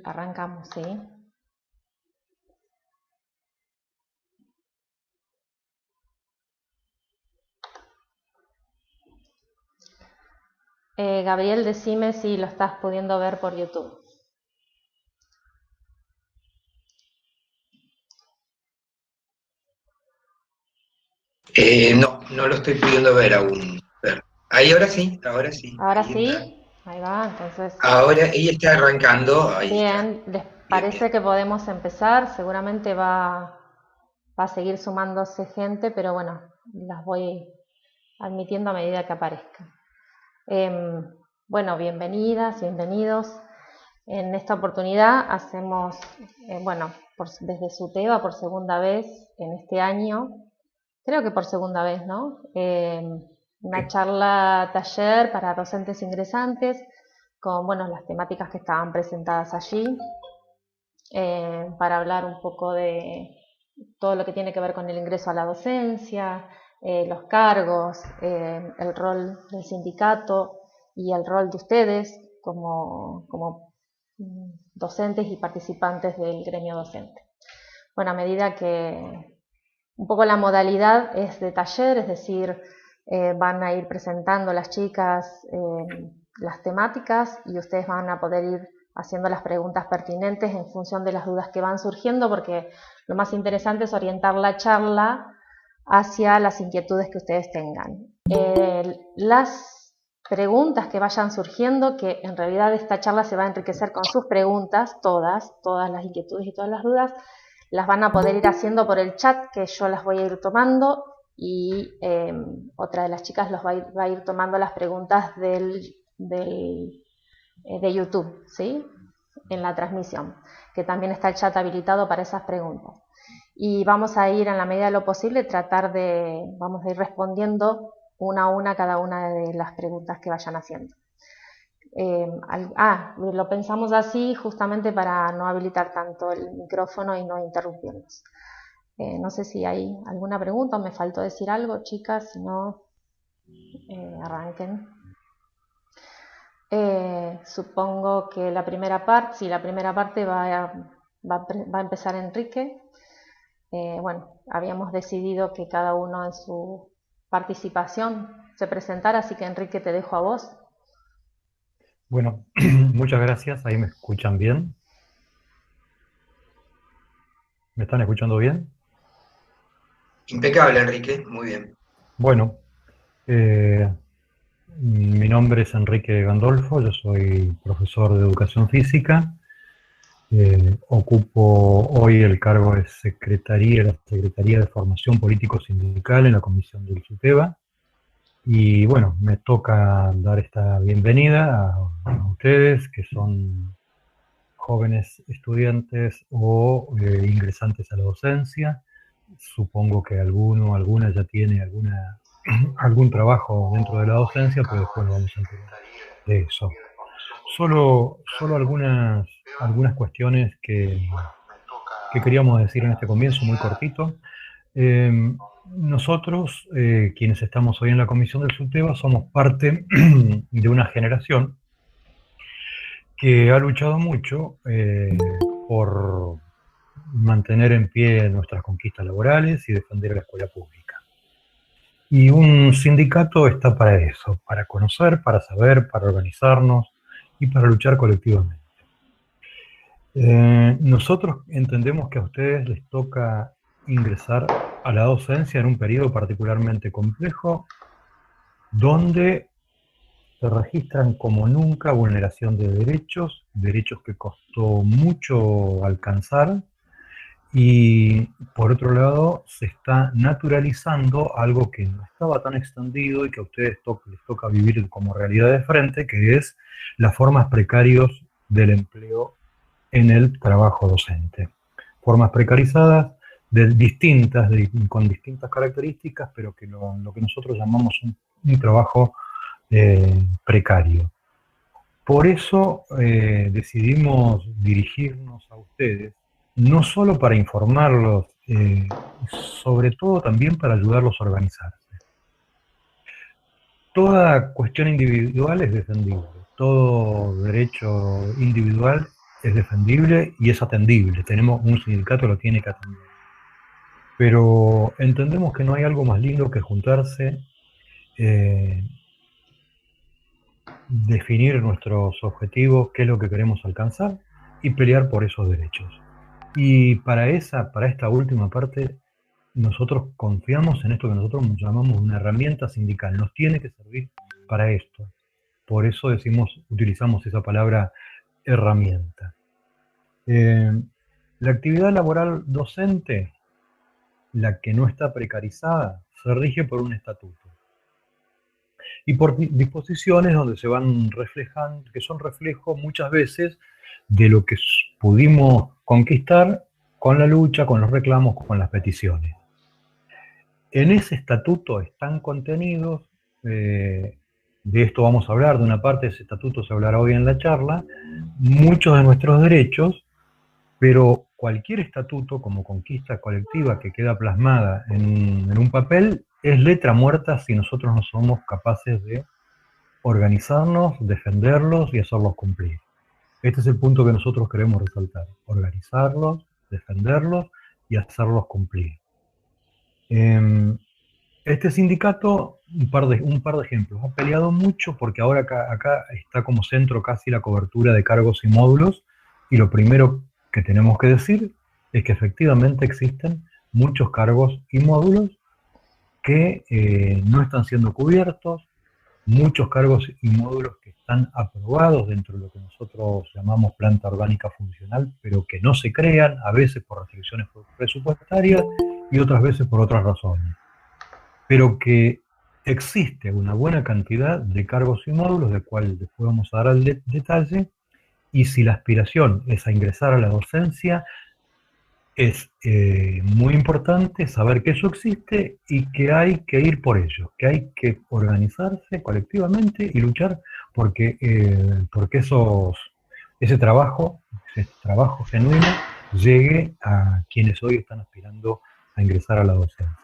Arrancamos, ¿sí? Gabriel, decime si lo estás pudiendo ver por YouTube. No, no lo estoy pudiendo ver aún. Ver. Ahí ahora sí, Ahora ahí está. sí, ahí va, entonces, Ahora ella está arrancando, ahí está. bien, ¿les Bien, bien. parece que podemos empezar? Seguramente va a seguir sumándose gente, pero bueno, las voy admitiendo a medida que aparezcan. Bueno, bienvenidas, bienvenidos. En esta oportunidad hacemos, bueno, desde SUTEBA por segunda vez en este año, creo que por segunda vez, ¿no? Una Sí. charla taller para docentes ingresantes con, bueno, las temáticas que estaban presentadas allí, para hablar un poco de todo lo que tiene que ver con el ingreso a la docencia, los cargos, el rol del sindicato y el rol de ustedes como docentes y participantes del gremio docente. Bueno, a medida que un poco la modalidad es de taller, es decir, van a ir presentando las chicas las temáticas y ustedes van a poder ir haciendo las preguntas pertinentes en función de las dudas que van surgiendo, porque lo más interesante es orientar la charla hacia las inquietudes que ustedes tengan. Las preguntas que vayan surgiendo, que en realidad esta charla se va a enriquecer con sus preguntas, todas las inquietudes y todas las dudas, las van a poder ir haciendo por el chat, que yo las voy a ir tomando, y otra de las chicas va a ir tomando las preguntas de YouTube, ¿sí? En la transmisión, que también está el chat habilitado para esas preguntas. Y vamos a ir, en la medida de lo posible, vamos a ir respondiendo una a una cada una de las preguntas que vayan haciendo. Lo pensamos así justamente para no habilitar tanto el micrófono y no interrumpirnos. No sé si hay alguna pregunta o me faltó decir algo, chicas, si no, arranquen. Supongo que la primera parte, sí, la primera parte va a empezar Enrique. Bueno, habíamos decidido que cada uno en su participación se presentara, así que Enrique, te dejo a vos. Bueno, muchas gracias. Ahí me escuchan bien. ¿Me están escuchando bien? Impecable, Enrique, muy bien. Bueno, eh, mi nombre es Enrique Gandolfo, yo soy profesor de educación física. Ocupo hoy el cargo de la Secretaría de Formación Político-Sindical en la Comisión del SUTEBA. Y bueno, me toca dar esta bienvenida a ustedes que son jóvenes estudiantes o ingresantes a la docencia. Supongo que alguno o alguna ya tiene algún trabajo dentro de la docencia, pero después lo vamos a enterar de eso. Solo algunas cuestiones que queríamos decir en este comienzo, muy cortito. Nosotros, quienes estamos hoy en la comisión del SUTEBA, somos parte de una generación que ha luchado mucho por mantener en pie nuestras conquistas laborales y defender la escuela pública. Y un sindicato está para eso, para conocer, para saber, para organizarnos y para luchar colectivamente. Nosotros entendemos que a ustedes les toca ingresar a la docencia en un periodo particularmente complejo, donde se registran como nunca vulneración de derechos que costó mucho alcanzar. Y por otro lado, se está naturalizando algo que no estaba tan extendido y que a ustedes les toca vivir como realidad de frente, que es las formas precarias del empleo en el trabajo docente. Formas precarizadas con distintas características, pero que lo que nosotros llamamos un trabajo precario. Por eso decidimos dirigirnos a ustedes, no solo para informarlos, sobre todo también para ayudarlos a organizarse. Toda cuestión individual es defendible, todo derecho individual es defendible y es atendible. Tenemos un sindicato que lo tiene que atender. Pero entendemos que no hay algo más lindo que juntarse, definir nuestros objetivos, qué es lo que queremos alcanzar y pelear por esos derechos. Y para esta última parte, nosotros confiamos en esto que nosotros llamamos una herramienta sindical. Nos tiene que servir para esto. Por eso utilizamos esa palabra herramienta. La actividad laboral docente, la que no está precarizada, se rige por un estatuto y por disposiciones donde se van reflejando, que son reflejos muchas veces de lo que pudimos conquistar con la lucha, con los reclamos, con las peticiones. En ese estatuto están contenidos, de esto vamos a hablar, de una parte de ese estatuto se hablará hoy en la charla, muchos de nuestros derechos, pero cualquier estatuto como conquista colectiva que queda plasmada en un papel es letra muerta si nosotros no somos capaces de organizarnos, defenderlos y hacerlos cumplir. Este es el punto que nosotros queremos resaltar: organizarlos, defenderlos y hacerlos cumplir. Este sindicato, un par de ejemplos, ha peleado mucho porque ahora acá está como centro casi la cobertura de cargos y módulos, y lo primero que tenemos que decir es que efectivamente existen muchos cargos y módulos que no están siendo cubiertos, muchos cargos y módulos que están aprobados dentro de lo que nosotros llamamos planta orgánica funcional, pero que no se crean, a veces por restricciones presupuestarias y otras veces por otras razones. Pero que existe una buena cantidad de cargos y módulos, del cual después vamos a dar el detalle, y si la aspiración es a ingresar a la docencia, es muy importante saber que eso existe y que hay que ir por ello, que hay que organizarse colectivamente y luchar porque ese trabajo genuino llegue a quienes hoy están aspirando a ingresar a la docencia.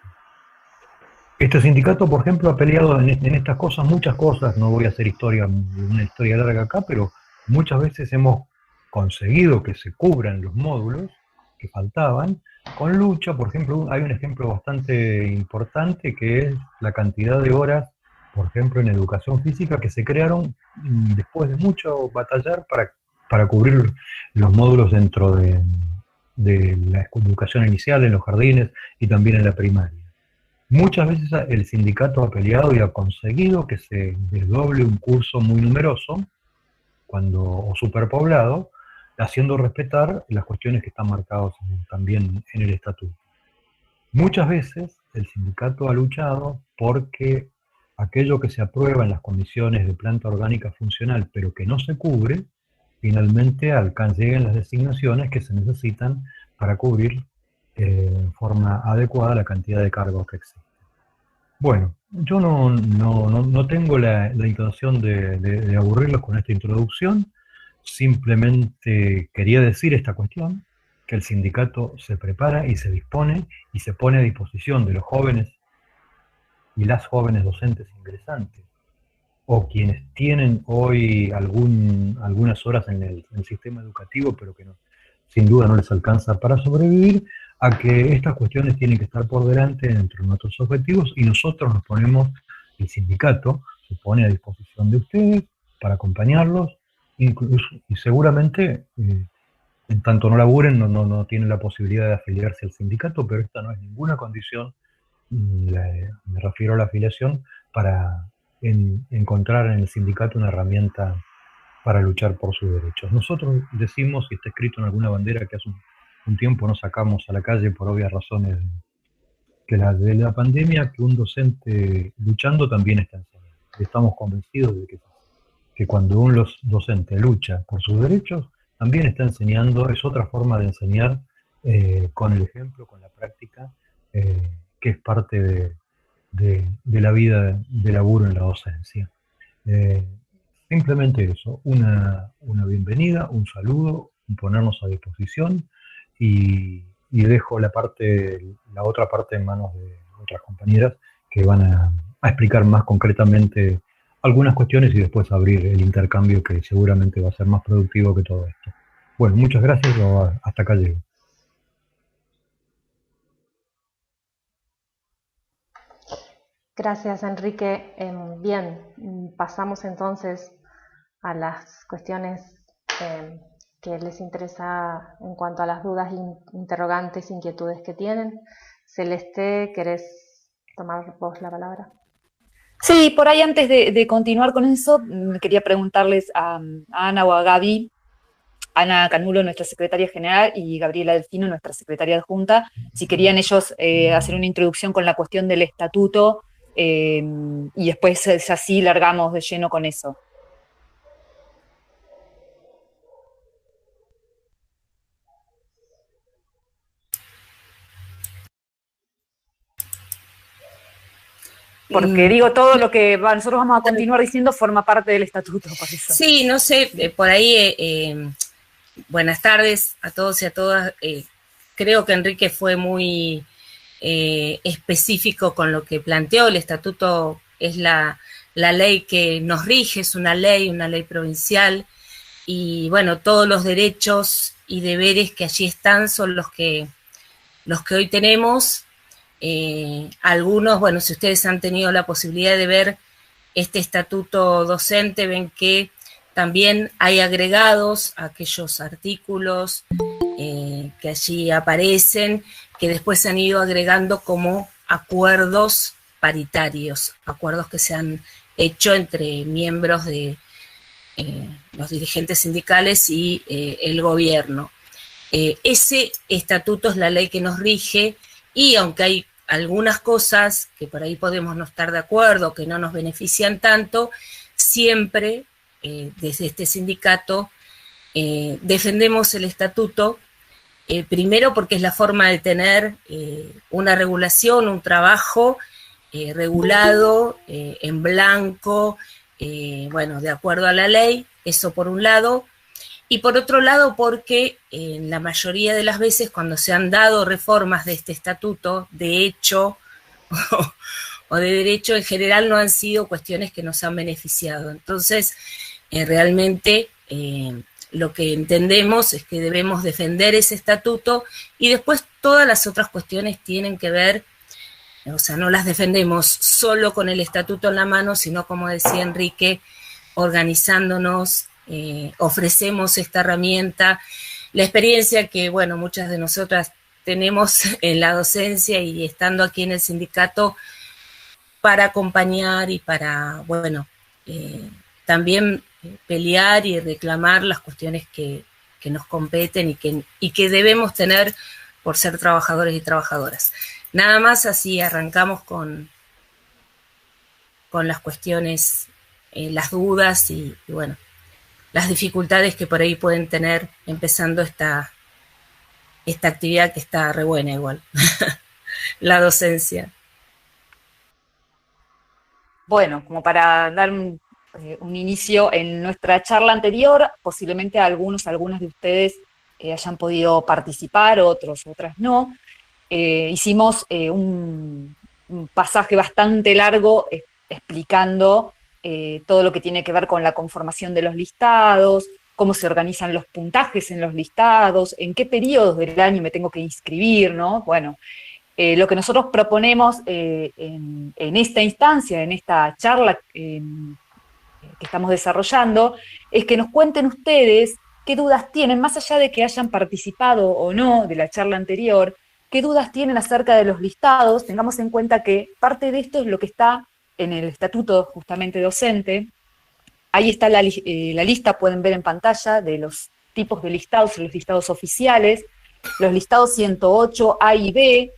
Este sindicato, por ejemplo, ha peleado en estas cosas, muchas cosas, no voy a hacer una historia larga acá, pero muchas veces hemos conseguido que se cubran los módulos que faltaban con lucha. Por ejemplo, hay un ejemplo bastante importante que es la cantidad de horas, por ejemplo, en educación física que se crearon después de mucho batallar para cubrir los módulos dentro de la educación inicial, en los jardines y también en la primaria. Muchas veces el sindicato ha peleado y ha conseguido que se desdoble un curso muy numeroso o superpoblado, haciendo respetar las cuestiones que están marcadas también en el estatuto. Muchas veces el sindicato ha luchado porque aquello que se aprueba en las comisiones de planta orgánica funcional, pero que no se cubre, finalmente lleguen las designaciones que se necesitan para cubrir en forma adecuada la cantidad de cargos que existen. Bueno, yo no tengo la intención de aburrirlos con esta introducción. Simplemente quería decir esta cuestión, que el sindicato se prepara y se dispone y se pone a disposición de los jóvenes y las jóvenes docentes ingresantes, o quienes tienen hoy algunas horas en el sistema educativo, pero que sin duda no les alcanza para sobrevivir, a que estas cuestiones tienen que estar por delante dentro de nuestros objetivos, y nosotros el sindicato se pone a disposición de ustedes para acompañarlos. Incluso, y seguramente, en tanto no laburen, no tienen la posibilidad de afiliarse al sindicato, pero esta no es ninguna condición, me refiero a la afiliación, para encontrar en el sindicato una herramienta para luchar por sus derechos. Nosotros decimos, y está escrito en alguna bandera que hace un tiempo no sacamos a la calle por obvias razones que la de la pandemia, que un docente luchando también está enseñando. Estamos convencidos de que cuando un docente lucha por sus derechos, también está enseñando. Es otra forma de enseñar, con el ejemplo, con la práctica, que es parte de la vida de laburo en la docencia. Simplemente eso, una bienvenida, un saludo, ponernos a disposición, y dejo la otra parte en manos de otras compañeras que van a explicar más concretamente algunas cuestiones y después abrir el intercambio, que seguramente va a ser más productivo que todo esto. Bueno, muchas gracias, hasta acá llego. Gracias, Enrique. Bien, pasamos entonces a las cuestiones que les interesa en cuanto a las dudas, interrogantes, inquietudes que tienen. Celeste, ¿querés tomar vos la palabra? Sí, por ahí antes de continuar con eso, quería preguntarles a Ana o a Gaby, Ana Canulo, nuestra secretaria general, y Gabriela Delfino, nuestra secretaria adjunta, si querían ellos hacer una introducción con la cuestión del estatuto, y después así largamos de lleno con eso. Porque digo, todo lo que nosotros vamos a continuar diciendo forma parte del estatuto, por eso. Sí, no sé, por ahí, buenas tardes a todos y a todas. Creo que Enrique fue muy específico con lo que planteó. El estatuto es la ley que nos rige, es una ley provincial, y bueno, todos los derechos y deberes que allí están son los que hoy tenemos. Algunos, bueno, si ustedes han tenido la posibilidad de ver este estatuto docente, ven que también hay agregados a aquellos artículos que allí aparecen, que después se han ido agregando como acuerdos paritarios, acuerdos que se han hecho entre miembros de los dirigentes sindicales y el gobierno. Ese estatuto es la ley que nos rige, y aunque hay algunas cosas que por ahí podemos no estar de acuerdo, que no nos benefician tanto, siempre desde este sindicato defendemos el estatuto, primero porque es la forma de tener una regulación, un trabajo regulado, en blanco, bueno, de acuerdo a la ley, eso por un lado. Y por otro lado, porque en la mayoría de las veces cuando se han dado reformas de este estatuto, de hecho o de derecho, en general no han sido cuestiones que nos han beneficiado. Entonces, realmente lo que entendemos es que debemos defender ese estatuto, y después todas las otras cuestiones tienen que ver, o sea, no las defendemos solo con el estatuto en la mano, sino, como decía Enrique, organizándonos. Ofrecemos esta herramienta, la experiencia que, bueno, muchas de nosotras tenemos en la docencia y estando aquí en el sindicato, para acompañar y para, bueno, también pelear y reclamar las cuestiones que nos competen y que debemos tener por ser trabajadores y trabajadoras. Nada más, así arrancamos con las cuestiones, las dudas y bueno, las dificultades que por ahí pueden tener empezando esta actividad que está re buena igual, la docencia. Bueno, como para dar un inicio, en nuestra charla anterior, posiblemente algunas de ustedes hayan podido participar, otras no. Hicimos un pasaje bastante largo explicando todo lo que tiene que ver con la conformación de los listados, cómo se organizan los puntajes en los listados, en qué periodos del año me tengo que inscribir, ¿no? Bueno, lo que nosotros proponemos en esta instancia, en esta charla que estamos desarrollando, es que nos cuenten ustedes qué dudas tienen, más allá de que hayan participado o no de la charla anterior, qué dudas tienen acerca de los listados. Tengamos en cuenta que parte de esto es lo que está en el estatuto justamente docente. Ahí está la lista, pueden ver en pantalla, de los tipos de listados, los listados oficiales, los listados 108 A y B,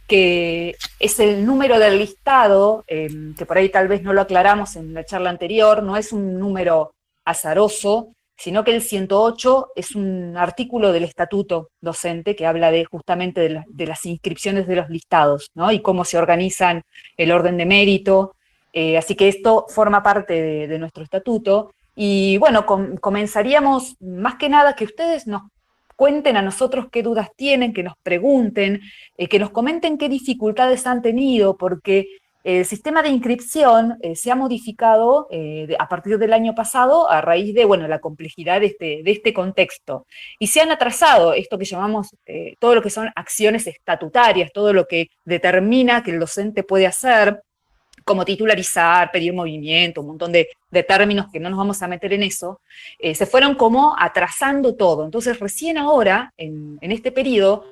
que es el número del listado, que por ahí tal vez no lo aclaramos en la charla anterior, no es un número azaroso, sino que el 108 es un artículo del estatuto docente que habla justamente de las inscripciones de los listados, ¿no? Y cómo se organizan el orden de mérito. Así que esto forma parte de nuestro estatuto. Y bueno, comenzaríamos más que nada que ustedes nos cuenten a nosotros qué dudas tienen, que nos pregunten, que nos comenten qué dificultades han tenido, porque el sistema de inscripción se ha modificado a partir del año pasado a raíz de, bueno, la complejidad de este contexto. Y se han atrasado esto que llamamos, todo lo que son acciones estatutarias, todo lo que determina que el docente puede hacer, como titularizar, pedir movimiento, un montón de términos que no nos vamos a meter en eso, se fueron como atrasando todo. Entonces, recién ahora, en este periodo,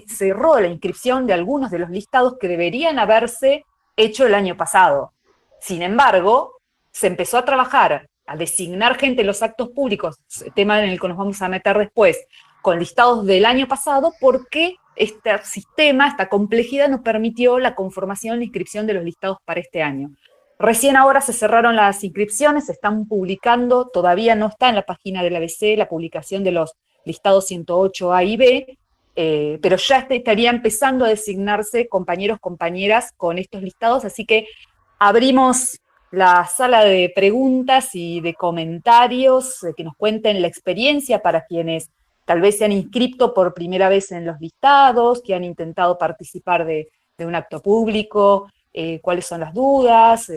cerró la inscripción de algunos de los listados que deberían haberse hecho el año pasado. Sin embargo, se empezó a trabajar, a designar gente en los actos públicos, tema en el que nos vamos a meter después, con listados del año pasado, porque este sistema, esta complejidad nos permitió la conformación e inscripción de los listados para este año. Recién ahora se cerraron las inscripciones, se están publicando, todavía no está en la página del ABC la publicación de los listados 108 A y B, pero ya estaría empezando a designarse compañeros, compañeras con estos listados, así que abrimos la sala de preguntas y de comentarios, que nos cuenten la experiencia para quienes tal vez se han inscrito por primera vez en los listados, que han intentado participar de un acto público, cuáles son las dudas.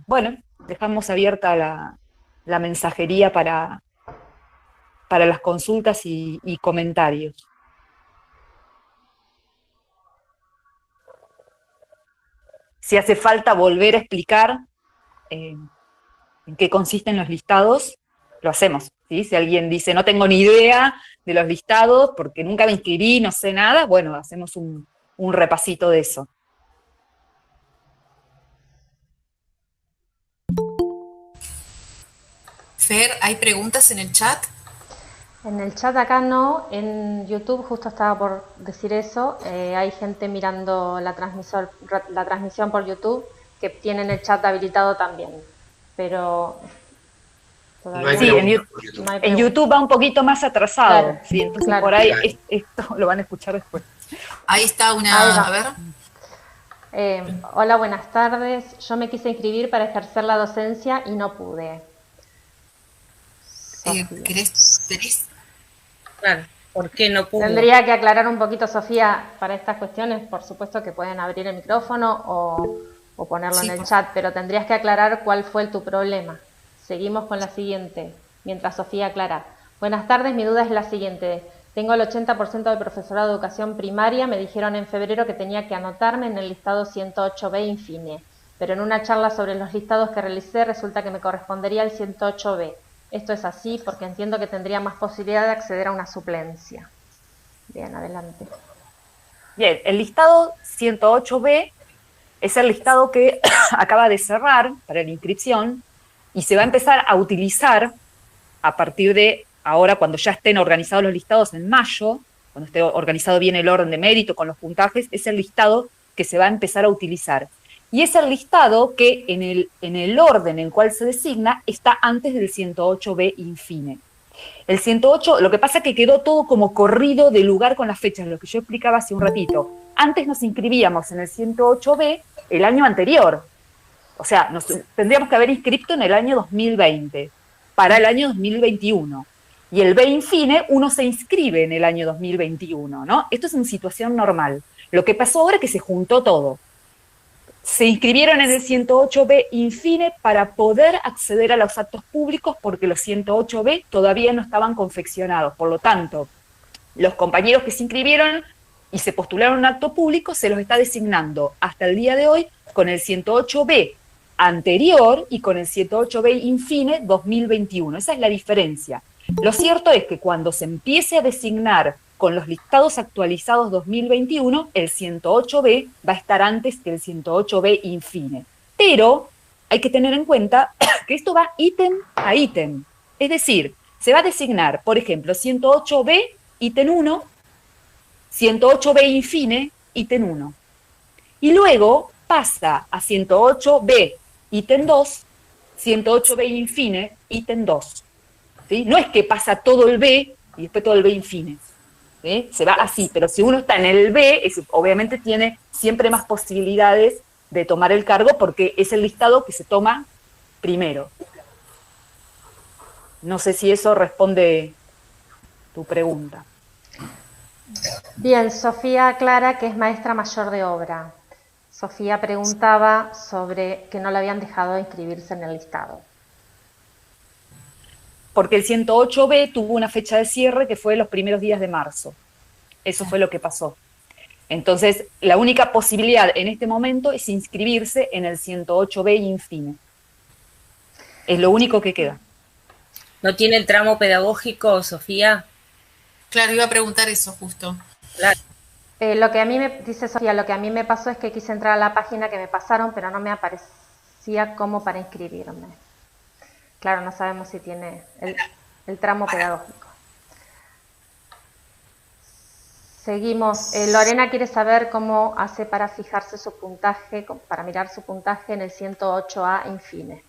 Bueno, dejamos abierta la mensajería para las consultas y comentarios. Si hace falta volver a explicar en qué consisten los listados, lo hacemos, ¿sí? Si alguien dice, no tengo ni idea de los listados, porque nunca me inscribí, no sé nada, bueno, hacemos un repasito de eso. Fer, ¿hay preguntas en el chat? En el chat acá no, en YouTube justo estaba por decir eso, hay gente mirando la transmisión por YouTube que tienen el chat habilitado también, pero No hay sí, preguntas por YouTube. no hay en preguntas. YouTube va un poquito más atrasado, Claro, ¿sí? Entonces claro. por ahí Claro. esto lo van a escuchar después. Ahí está Ahí una, va. a ver. Hola, buenas tardes. Yo me quise inscribir para ejercer la docencia y no pude. Sofía. ¿Tenés? Claro, ¿por qué no pudo? Tendría que aclarar un poquito, Sofía, para estas cuestiones. Por supuesto que pueden abrir el micrófono o ponerlo Sí, en el por- chat, pero tendrías que aclarar cuál fue tu problema. Seguimos con la siguiente, mientras Sofía aclara. Buenas tardes, mi duda es la siguiente. Tengo el 80% del profesorado de educación primaria, me dijeron en febrero que tenía que anotarme en el listado 108B Infine, pero en una charla sobre los listados que realicé resulta que me correspondería el 108B. Esto es así porque entiendo que tendría más posibilidad de acceder a una suplencia. Bien, adelante. Bien, el listado 108B es el listado que acaba de cerrar para la inscripción y se va a empezar a utilizar a partir de ahora, cuando ya estén organizados los listados en mayo, cuando esté organizado bien el orden de mérito con los puntajes, es el listado que se va a empezar a utilizar. Y es el listado que en el orden en el cual se designa está antes del 108B Infine. El 108, lo que pasa es que quedó todo como corrido de lugar con las fechas, lo que yo explicaba hace un ratito. Antes nos inscribíamos en el 108B el año anterior. O sea, tendríamos que haber inscrito en el año 2020 para el año 2021. Y el B Infine, uno se inscribe en el año 2021, ¿no? Esto es una situación normal. Lo que pasó ahora es que se juntó todo. Se inscribieron en el 108B Infine para poder acceder a los actos públicos porque los 108B todavía no estaban confeccionados. Por lo tanto, los compañeros que se inscribieron y se postularon a un acto público se los está designando hasta el día de hoy con el 108B anterior y con el 108B Infine 2021. Esa es la diferencia. Lo cierto es que cuando se empiece a designar con los listados actualizados 2021, el 108B va a estar antes que el 108B Infine. Pero hay que tener en cuenta que esto va ítem a ítem. Es decir, se va a designar, por ejemplo, 108B ítem 1, 108B Infine ítem 1. Y luego pasa a 108B ítem 2, 108B Infine ítem 2. ¿Sí? No es que pasa todo el B y después todo el B Infine. ¿Sí? Se va así, pero si uno está en el B, obviamente tiene siempre más posibilidades de tomar el cargo porque es el listado que se toma primero. No sé si eso responde tu pregunta. Bien, Sofía aclara que es maestra mayor de obra. Sofía preguntaba sobre que no le habían dejado inscribirse en el listado. Porque el 108B tuvo una fecha de cierre que fue los primeros días de marzo. Eso fue lo que pasó. Entonces, la única posibilidad en este momento es inscribirse en el 108B Infine. Es lo único que queda. ¿No tiene el tramo pedagógico, Sofía? Claro, iba a preguntar eso justo. Claro. Lo que a mí dice Sofía, lo que a mí me pasó es que quise entrar a la página que me pasaron, pero no me aparecía como para inscribirme. Claro, no sabemos si tiene el tramo pedagógico. Seguimos. Lorena quiere saber cómo hace para fijarse su puntaje, para mirar su puntaje en el 108A Infine.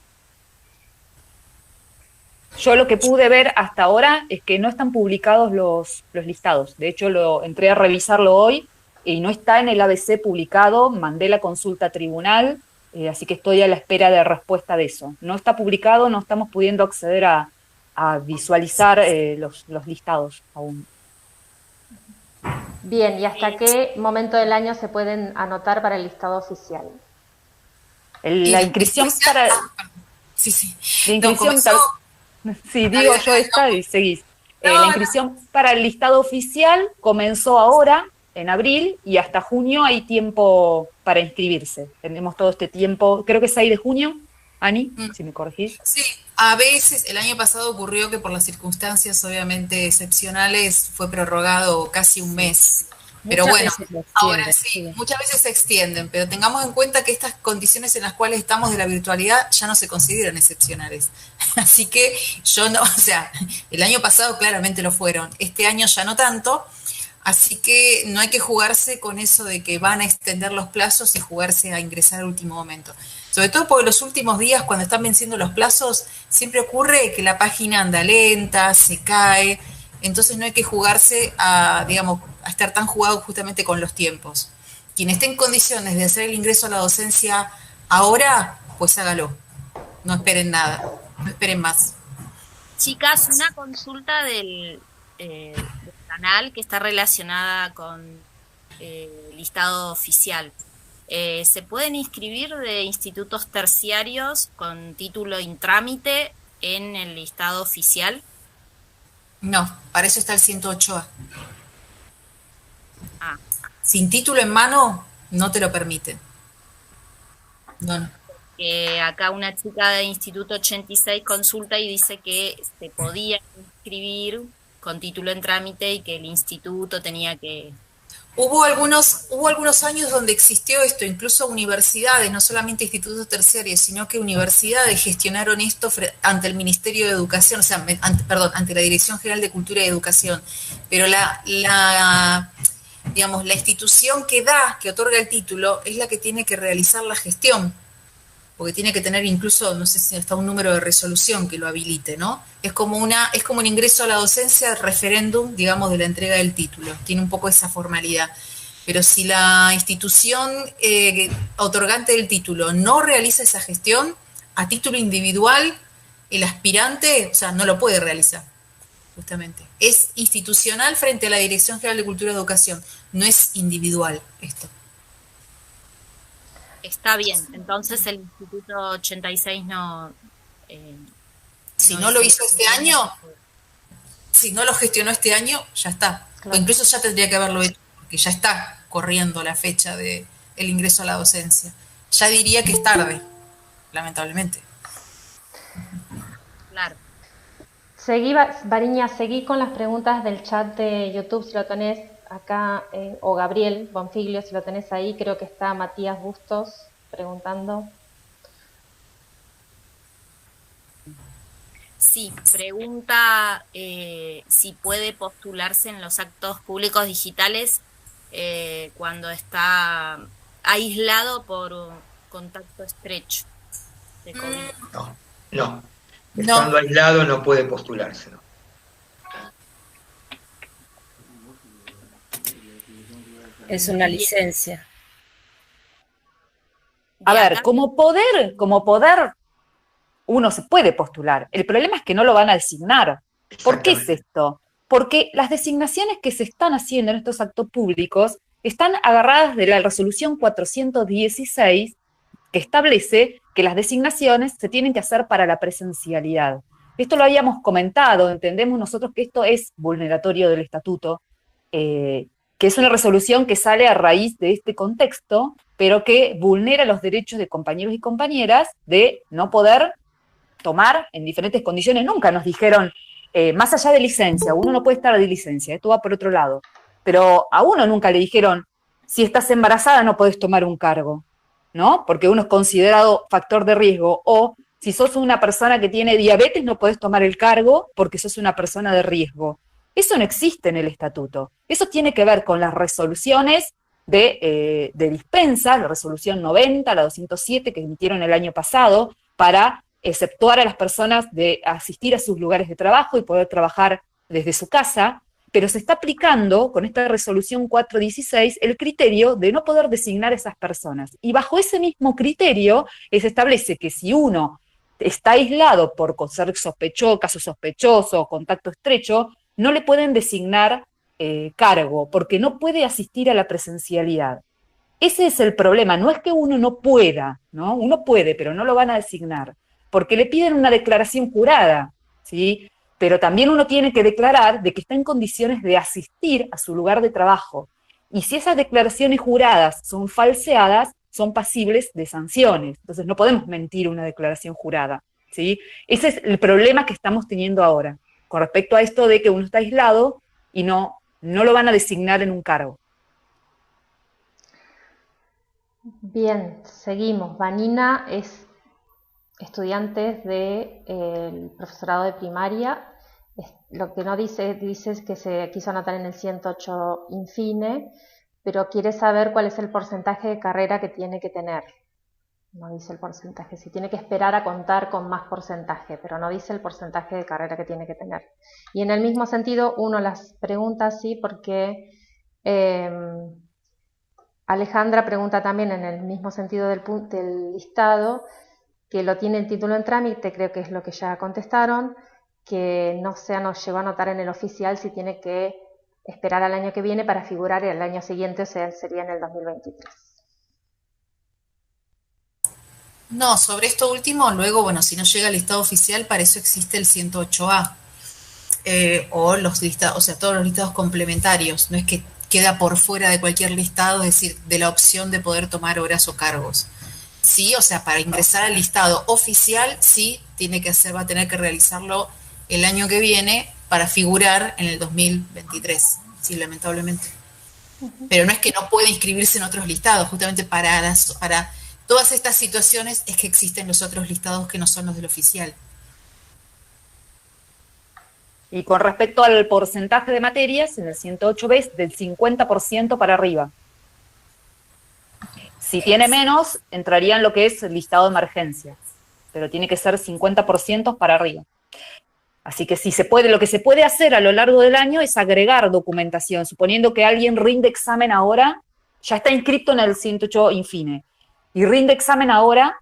Yo lo que pude ver hasta ahora es que no están publicados los listados. De hecho, entré a revisarlo hoy y no está en el ABC publicado. Mandé la consulta a tribunal, así que estoy a la espera de respuesta de eso. No está publicado, no estamos pudiendo acceder a visualizar los listados aún. Bien, ¿y hasta qué momento del año se pueden anotar para el listado oficial? La inscripción para... Sí, sí. La inscripción sí, digo yo esta y seguís. La inscripción para el listado oficial comenzó ahora, en abril, y hasta junio hay tiempo para inscribirse. Tenemos todo este tiempo, creo que es 6 de junio, Ani, si me corregís. Sí, a veces el año pasado ocurrió que por las circunstancias obviamente excepcionales fue prorrogado casi un mes. Pero bueno, ahora sí, muchas veces se extienden, pero tengamos en cuenta que estas condiciones en las cuales estamos de la virtualidad ya no se consideran excepcionales. Así que yo no, o sea, el año pasado claramente lo fueron, este año ya no tanto, así que no hay que jugarse con eso de que van a extender los plazos y jugarse a ingresar al último momento. Sobre todo porque los últimos días, cuando están venciendo los plazos, siempre ocurre que la página anda lenta, se cae, entonces no hay que jugarse a, digamos, a estar tan jugado justamente con los tiempos. Quien esté en condiciones de hacer el ingreso a la docencia ahora, pues hágalo. No esperen nada, no esperen más. Chicas, una consulta del canal que está relacionada con listado oficial. ¿Se pueden inscribir de institutos terciarios con título intrámite en el listado oficial? No, para eso está el 108A. Ah. Sin título en mano, no te lo permiten. No. Acá una chica de Instituto 86 consulta y dice que se podía inscribir con título en trámite y que el instituto tenía que... Hubo algunos años donde existió esto, incluso universidades, no solamente institutos terciarios, sino que universidades gestionaron esto ante el Ministerio de Educación, o sea, ante la Dirección General de Cultura y Educación. Pero digamos, la institución que otorga el título, es la que tiene que realizar la gestión, porque tiene que tener incluso, no sé si hasta un número de resolución que lo habilite, ¿no? Es como un ingreso a la docencia, referéndum, digamos, de la entrega del título. Tiene un poco esa formalidad. Pero si la institución otorgante del título no realiza esa gestión, a título individual, el aspirante, o sea, no lo puede realizar, justamente. Es institucional frente a la Dirección General de Cultura y Educación, no es individual esto. Está bien, entonces el Instituto 86 no... si no lo hizo este año, si no lo gestionó este año, ya está. Claro. O incluso ya tendría que haberlo hecho, porque ya está corriendo la fecha del ingreso a la docencia. Ya diría que es tarde, lamentablemente. Claro. Variña, seguí con las preguntas del chat de YouTube, si lo tenés acá, o Gabriel Bonfiglio, si lo tenés ahí, creo que está Matías Bustos preguntando. Sí, pregunta si puede postularse en los actos públicos digitales cuando está aislado por contacto estrecho de COVID. No. Estando aislado no puede postularse, ¿no? Es una licencia. A ver, como poder, uno se puede postular. El problema es que no lo van a designar. ¿Por qué es esto? Porque las designaciones que se están haciendo en estos actos públicos están agarradas de la resolución 416 que establece que las designaciones se tienen que hacer para la presencialidad. Esto lo habíamos comentado, entendemos nosotros que esto es vulneratorio del estatuto, que es una resolución que sale a raíz de este contexto, pero que vulnera los derechos de compañeros y compañeras de no poder tomar en diferentes condiciones. Nunca nos dijeron, más allá de licencia, uno no puede estar de licencia, esto va por otro lado, pero a uno nunca le dijeron, si estás embarazada no podés tomar un cargo, ¿no? Porque uno es considerado factor de riesgo, o si sos una persona que tiene diabetes no podés tomar el cargo porque sos una persona de riesgo. Eso no existe en el estatuto. Eso tiene que ver con las resoluciones de dispensa, la resolución 90, la 207 que emitieron el año pasado, para exceptuar a las personas de asistir a sus lugares de trabajo y poder trabajar desde su casa, pero se está aplicando con esta resolución 416 el criterio de no poder designar a esas personas. Y bajo ese mismo criterio se establece que si uno está aislado por ser caso sospechoso o contacto estrecho, no le pueden designar cargo, porque no puede asistir a la presencialidad. Ese es el problema, no es que uno no pueda, ¿no? Uno puede, pero no lo van a designar, porque le piden una declaración jurada, ¿sí? Pero también uno tiene que declarar de que está en condiciones de asistir a su lugar de trabajo. Y si esas declaraciones juradas son falseadas, son pasibles de sanciones. Entonces no podemos mentir una declaración jurada, ¿sí? Ese es el problema que estamos teniendo ahora, con respecto a esto de que uno está aislado y no lo van a designar en un cargo. Bien, seguimos. Vanina es estudiante del profesorado de primaria. Lo que no dice es que se quiso anotar en el 108 Infine, pero quiere saber cuál es el porcentaje de carrera que tiene que tener. No dice el porcentaje, si tiene que esperar a contar con más porcentaje, pero no dice el porcentaje de carrera que tiene que tener. Y en el mismo sentido, uno las pregunta así porque Alejandra pregunta también en el mismo sentido del listado, que lo tiene el título en trámite, creo que es lo que ya contestaron, que no nos llegó a anotar en el oficial si tiene que esperar al año que viene para figurar el año siguiente, o sea, sería en el 2023. No, sobre esto último, luego, bueno, si no llega el listado oficial, para eso existe el 108A, o los listados, o sea, todos los listados complementarios, no es que queda por fuera de cualquier listado, es decir, de la opción de poder tomar horas o cargos. Sí, o sea, para ingresar al listado oficial, sí, va a tener que realizarlo el año que viene para figurar en el 2023, sí, lamentablemente. Pero no es que no pueda inscribirse en otros listados, justamente para todas estas situaciones es que existen los otros listados que no son los del oficial. Y con respecto al porcentaje de materias, en el 108B es del 50% para arriba. Si tiene menos, entraría en lo que es el listado de emergencia, pero tiene que ser 50% para arriba. Así que lo que se puede hacer a lo largo del año es agregar documentación, suponiendo que alguien rinde examen ahora, ya está inscrito en el 108 Infine, y rinde examen ahora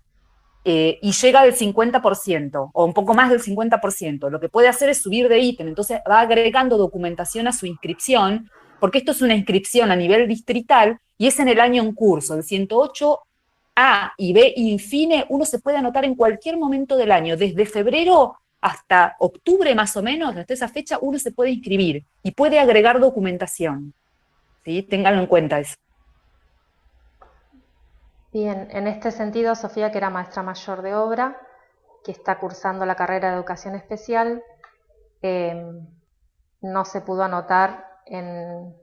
y llega al 50%, o un poco más del 50%, lo que puede hacer es subir de ítem, entonces va agregando documentación a su inscripción, porque esto es una inscripción a nivel distrital, y es en el año en curso, el 108A y B Infine, uno se puede anotar en cualquier momento del año, desde febrero hasta octubre más o menos, hasta esa fecha uno se puede inscribir y puede agregar documentación, ¿sí? Ténganlo en cuenta eso. Bien, en este sentido, Sofía, que era maestra mayor de obra, que está cursando la carrera de educación especial, no se pudo anotar en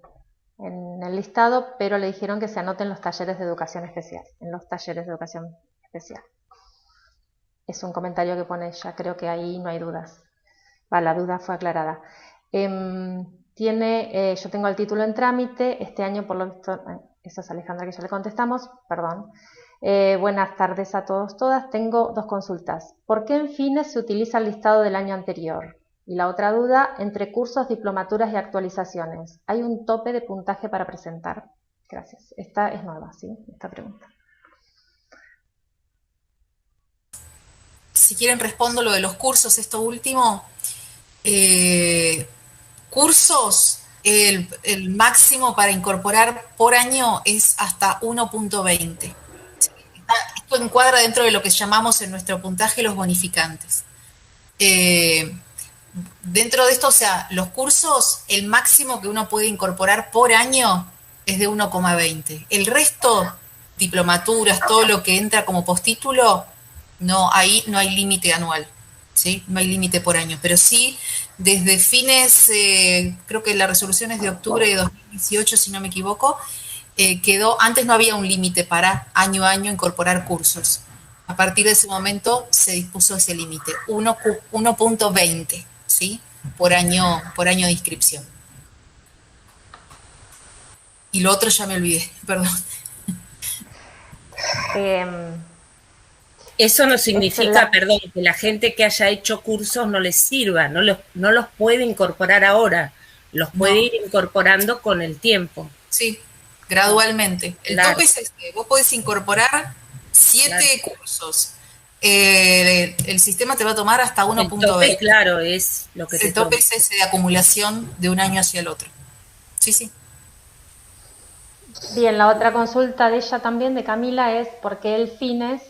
el listado, pero le dijeron que se anoten los talleres de educación especial, en los talleres de educación especial. Es un comentario que pone ella, creo que ahí no hay dudas. La duda fue aclarada. Yo tengo el título en trámite, este año por lo visto, esa es Alejandra que ya le contestamos, perdón. Buenas tardes a todos, todas. Tengo dos consultas. ¿Por qué en fines se utiliza el listado del año anterior? Y la otra duda, entre cursos, diplomaturas y actualizaciones, ¿hay un tope de puntaje para presentar? Gracias. Esta es nueva, ¿sí? Esta pregunta. Si quieren respondo lo de los cursos, esto último. Cursos, el máximo para incorporar por año es hasta 1.20. Esto encuadra dentro de lo que llamamos en nuestro puntaje los bonificantes. Dentro de esto, o sea, los cursos, el máximo que uno puede incorporar por año es de 1,20. El resto, diplomaturas, todo lo que entra como postítulo, no, ahí no hay límite anual, ¿sí? No hay límite por año, pero sí, desde fines, creo que la resolución es de octubre de 2018, si no me equivoco, antes no había un límite para año a año incorporar cursos. A partir de ese momento se dispuso ese límite, 1.20, ¿sí? Por año de inscripción. Y lo otro ya me olvidé, perdón. Eso no significa, perdón, que la gente que haya hecho cursos no les sirva, no los puede incorporar ahora, los puede ir incorporando con el tiempo. Sí, gradualmente. El tope es este, vos podés incorporar 7 cursos. El sistema te va a tomar hasta 1.20. El tope, claro, es lo que el tope es ese de acumulación de un año hacia el otro. Sí, sí. Bien, la otra consulta de ella también, de Camila, es por qué el FINES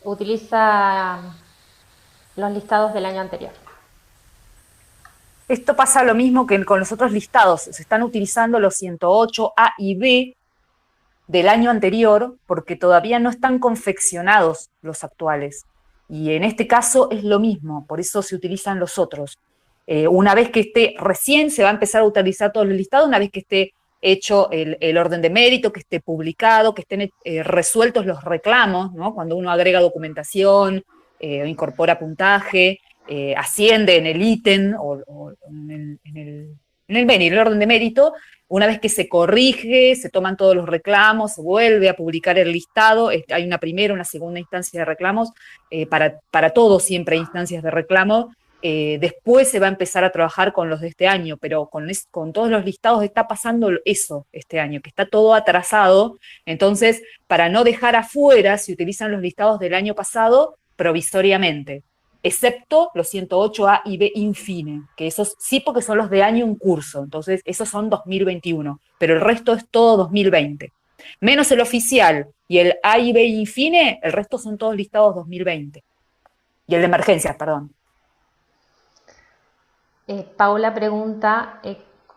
utiliza los listados del año anterior. Esto pasa lo mismo que con los otros listados. Se están utilizando los 108 A y B del año anterior porque todavía no están confeccionados los actuales. Y en este caso es lo mismo, por eso se utilizan los otros. Una vez que esté, recién se va a empezar a utilizar todo el listado, una vez que esté hecho el orden de mérito, que esté publicado, que estén resueltos los reclamos, ¿no? Cuando uno agrega documentación, incorpora puntaje, asciende en el ítem o en el orden de mérito. Una vez que se corrige, se toman todos los reclamos, se vuelve a publicar el listado, hay una primera, una segunda instancia de reclamos, para todos siempre hay instancias de reclamo. Después se va a empezar a trabajar con los de este año, pero con todos los listados está pasando eso este año, que está todo atrasado. Entonces, para no dejar afuera, se utilizan los listados del año pasado provisoriamente, excepto los 108 A y B infine, que esos sí, porque son los de año en curso, entonces esos son 2021, pero el resto es todo 2020. Menos el oficial y el A y B infine, el resto son todos listados 2020. Y el de emergencias, perdón. Paula pregunta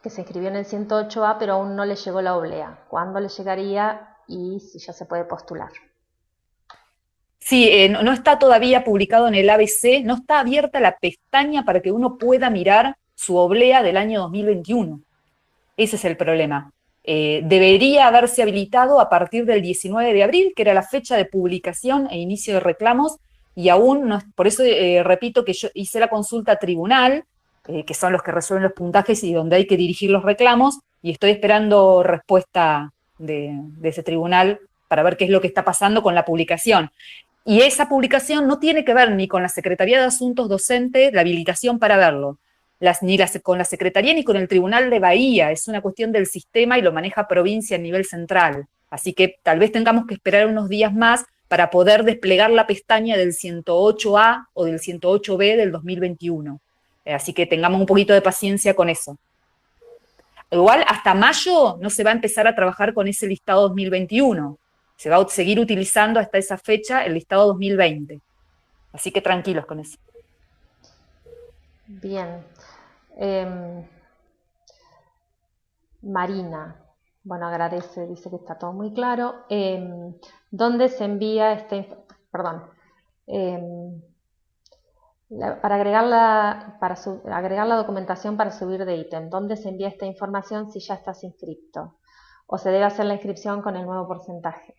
que se inscribió en el 108A, pero aún no le llegó la oblea. ¿Cuándo le llegaría y si ya se puede postular? Sí, no está todavía publicado en el ABC, no está abierta la pestaña para que uno pueda mirar su oblea del año 2021. Ese es el problema. Debería haberse habilitado a partir del 19 de abril, que era la fecha de publicación e inicio de reclamos, y aún no, por eso repito que yo hice la consulta a tribunal, que son los que resuelven los puntajes y donde hay que dirigir los reclamos, y estoy esperando respuesta de ese tribunal para ver qué es lo que está pasando con la publicación. Y esa publicación no tiene que ver ni con la Secretaría de Asuntos Docentes, la habilitación para verlo, ni con la Secretaría ni con el Tribunal de Bahía, es una cuestión del sistema y lo maneja provincia a nivel central. Así que tal vez tengamos que esperar unos días más para poder desplegar la pestaña del 108A o del 108B del 2021. Así que tengamos un poquito de paciencia con eso. Igual hasta mayo no se va a empezar a trabajar con ese listado 2021. Se va a seguir utilizando hasta esa fecha el listado 2020. Así que tranquilos con eso. Bien. Marina, bueno, agradece, dice que está todo muy claro. ¿Dónde se envía para agregar la documentación para subir de ítem? ¿Dónde se envía esta información si ya estás inscripto? ¿O se debe hacer la inscripción con el nuevo porcentaje?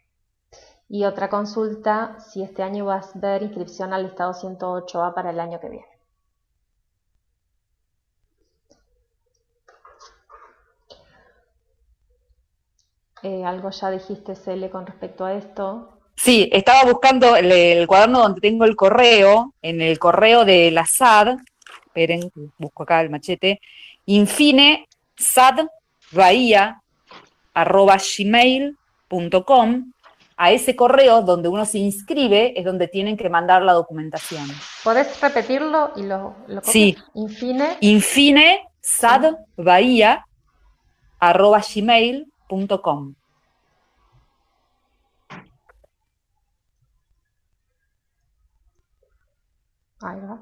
Y otra consulta, si este año vas a ver inscripción al listado 108A para el año que viene. ¿Algo ya dijiste, Cele, con respecto a esto? Sí, estaba buscando el cuaderno donde tengo el correo, en el correo de la SAD, esperen, busco acá el machete, infine sadbahia@gmail.com. A ese correo donde uno se inscribe es donde tienen que mandar la documentación. ¿Podés repetirlo y lo copias? Sí. Infine sadbahia lucy@gmail.com. Ahí va.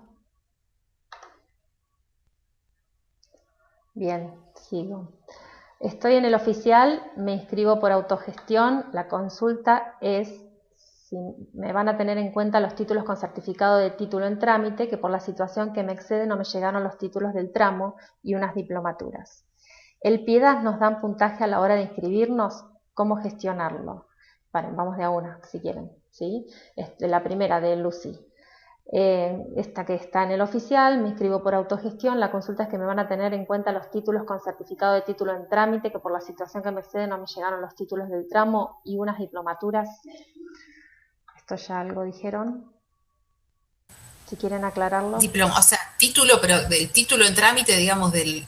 Bien, sigo. Estoy en el oficial, me inscribo por autogestión. La consulta es si me van a tener en cuenta los títulos con certificado de título en trámite, que por la situación que me excede no me llegaron los títulos del tramo y unas diplomaturas. El Piedad nos dan puntaje a la hora de inscribirnos. ¿Cómo gestionarlo? Vale, vamos de a una, si quieren, ¿sí? La primera de Lucy. Esta que está en el oficial, me inscribo por autogestión. La consulta es que me van a tener en cuenta los títulos con certificado de título en trámite, que por la situación que me excede no me llegaron los títulos del tramo y unas diplomaturas. Esto ya algo dijeron. Si quieren aclararlo. O sea, título, pero del título en trámite, digamos, el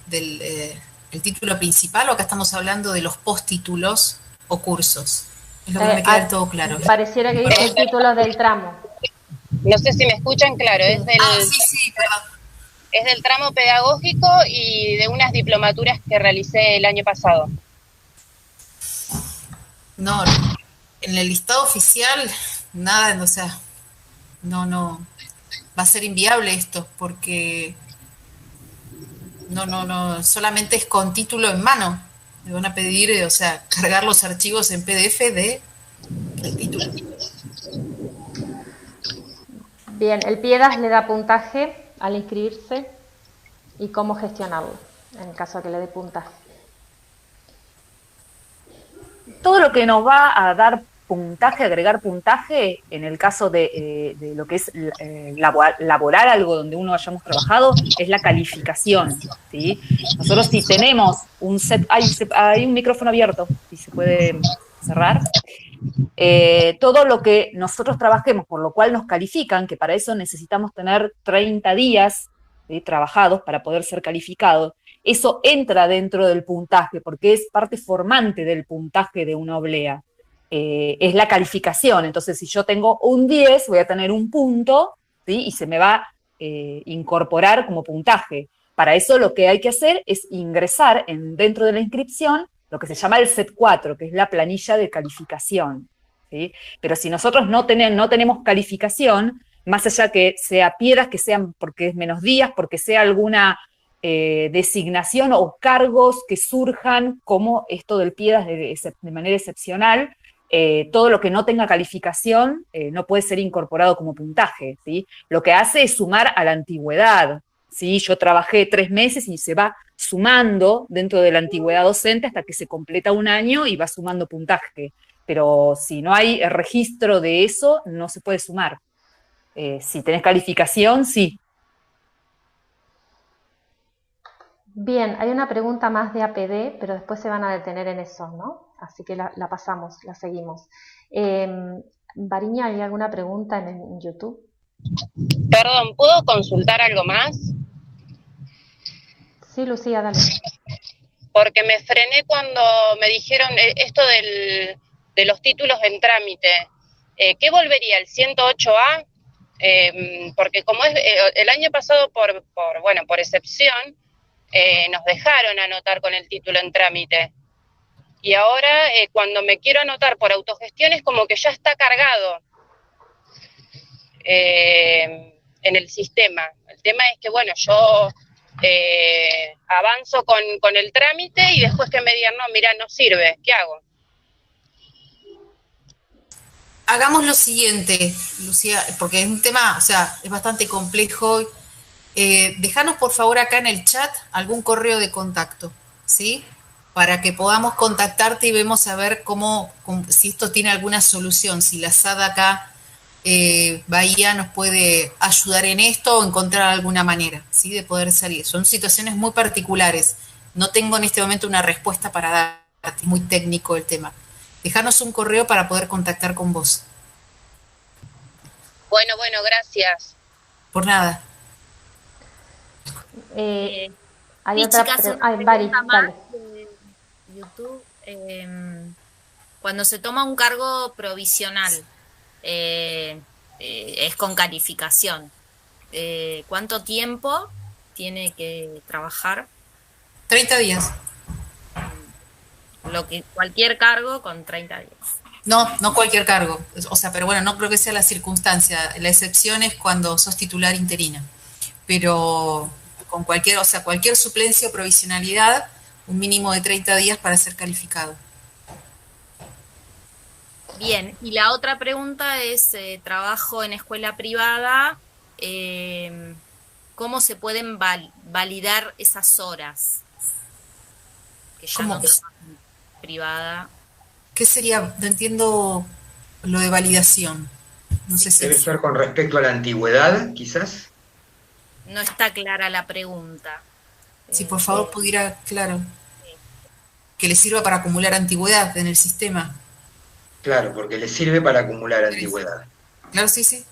título principal, o acá estamos hablando de los postítulos o cursos. Es lo que me queda del todo claro. Pareciera que dice el título del tramo. No sé si me escuchan, claro, es del, sí, perdón. Es del tramo pedagógico y de unas diplomaturas que realicé el año pasado. No, en el listado oficial, nada, o sea, no, va a ser inviable esto, porque no, solamente es con título en mano. Me van a pedir, o sea, cargar los archivos en PDF de el título. Bien, el Piedad le da puntaje al inscribirse y cómo gestionarlo en el caso de que le dé puntaje. Todo lo que nos va a dar puntaje, agregar puntaje, en el caso de lo que es laborar algo donde uno hayamos trabajado, es la calificación, ¿sí? Nosotros si tenemos un set, hay un micrófono abierto, si se puede cerrar. Todo lo que nosotros trabajemos, por lo cual nos califican, que para eso necesitamos tener 30 días trabajados para poder ser calificados, eso entra dentro del puntaje, porque es parte formante del puntaje de una oblea. Es la calificación. Entonces, si yo tengo un 10, voy a tener un punto, ¿sí? Y se me va a incorporar como puntaje. Para eso lo que hay que hacer es ingresar dentro de la inscripción lo que se llama el set 4, que es la planilla de calificación, ¿sí? Pero si nosotros no tenemos calificación, más allá que sea piedras, que sean porque es menos días, porque sea alguna designación o cargos que surjan como esto del piedras de manera excepcional, todo lo que no tenga calificación no puede ser incorporado como puntaje, ¿sí? Lo que hace es sumar a la antigüedad, ¿sí? Yo trabajé 3 meses y se va sumando dentro de la antigüedad docente hasta que se completa un año y va sumando puntaje. Pero si no hay registro de eso, no se puede sumar. Si tenés calificación, sí. Bien, hay una pregunta más de APD, pero después se van a detener en eso, ¿no? Así que la pasamos, la seguimos. Variña, ¿hay alguna pregunta en YouTube? Perdón, ¿puedo consultar algo más? Sí, Lucía, dale. Porque me frené cuando me dijeron esto de los títulos en trámite. ¿Qué volvería? ¿El 108A? Porque como es el año pasado, por excepción, nos dejaron anotar con el título en trámite. Y ahora, cuando me quiero anotar por autogestión, es como que ya está cargado en el sistema. El tema es que, bueno, yo avanzo con el trámite y después que me digan, no, mira, no sirve, ¿qué hago? Hagamos lo siguiente, Lucía, porque es un tema, o sea, es bastante complejo. Dejanos por favor acá en el chat algún correo de contacto, ¿sí? Para que podamos contactarte y vemos a ver si esto tiene alguna solución, si la SAD acá, Bahía, nos puede ayudar en esto o encontrar alguna manera, ¿sí? De poder salir. Son situaciones muy particulares. No tengo en este momento una respuesta para darte, es muy técnico el tema. Dejanos un correo para poder contactar con vos. Bueno, gracias. Por nada. Hay otra pregunta más de YouTube. Cuando se toma un cargo provisional, es con calificación. ¿Cuánto tiempo tiene que trabajar? 30 días. cualquier cargo con 30 días. No, no cualquier cargo. O sea, pero bueno, no creo que sea la circunstancia. La excepción es cuando sos titular interina. Pero con cualquier, o sea, cualquier suplencia o provisionalidad, un mínimo de 30 días para ser calificado. Bien, y la otra pregunta es, trabajo en escuela privada, ¿cómo se pueden validar esas horas? Que ya ¿Cómo? no trabajo en privada. ¿Qué sería? No entiendo lo de validación. No sé si... Debe ser con respecto a la antigüedad, quizás. No está clara la pregunta. Si por favor pudiera, claro, que le sirva para acumular antigüedad en el sistema. Claro, porque le sirve para acumular antigüedad. Claro, sí, sí.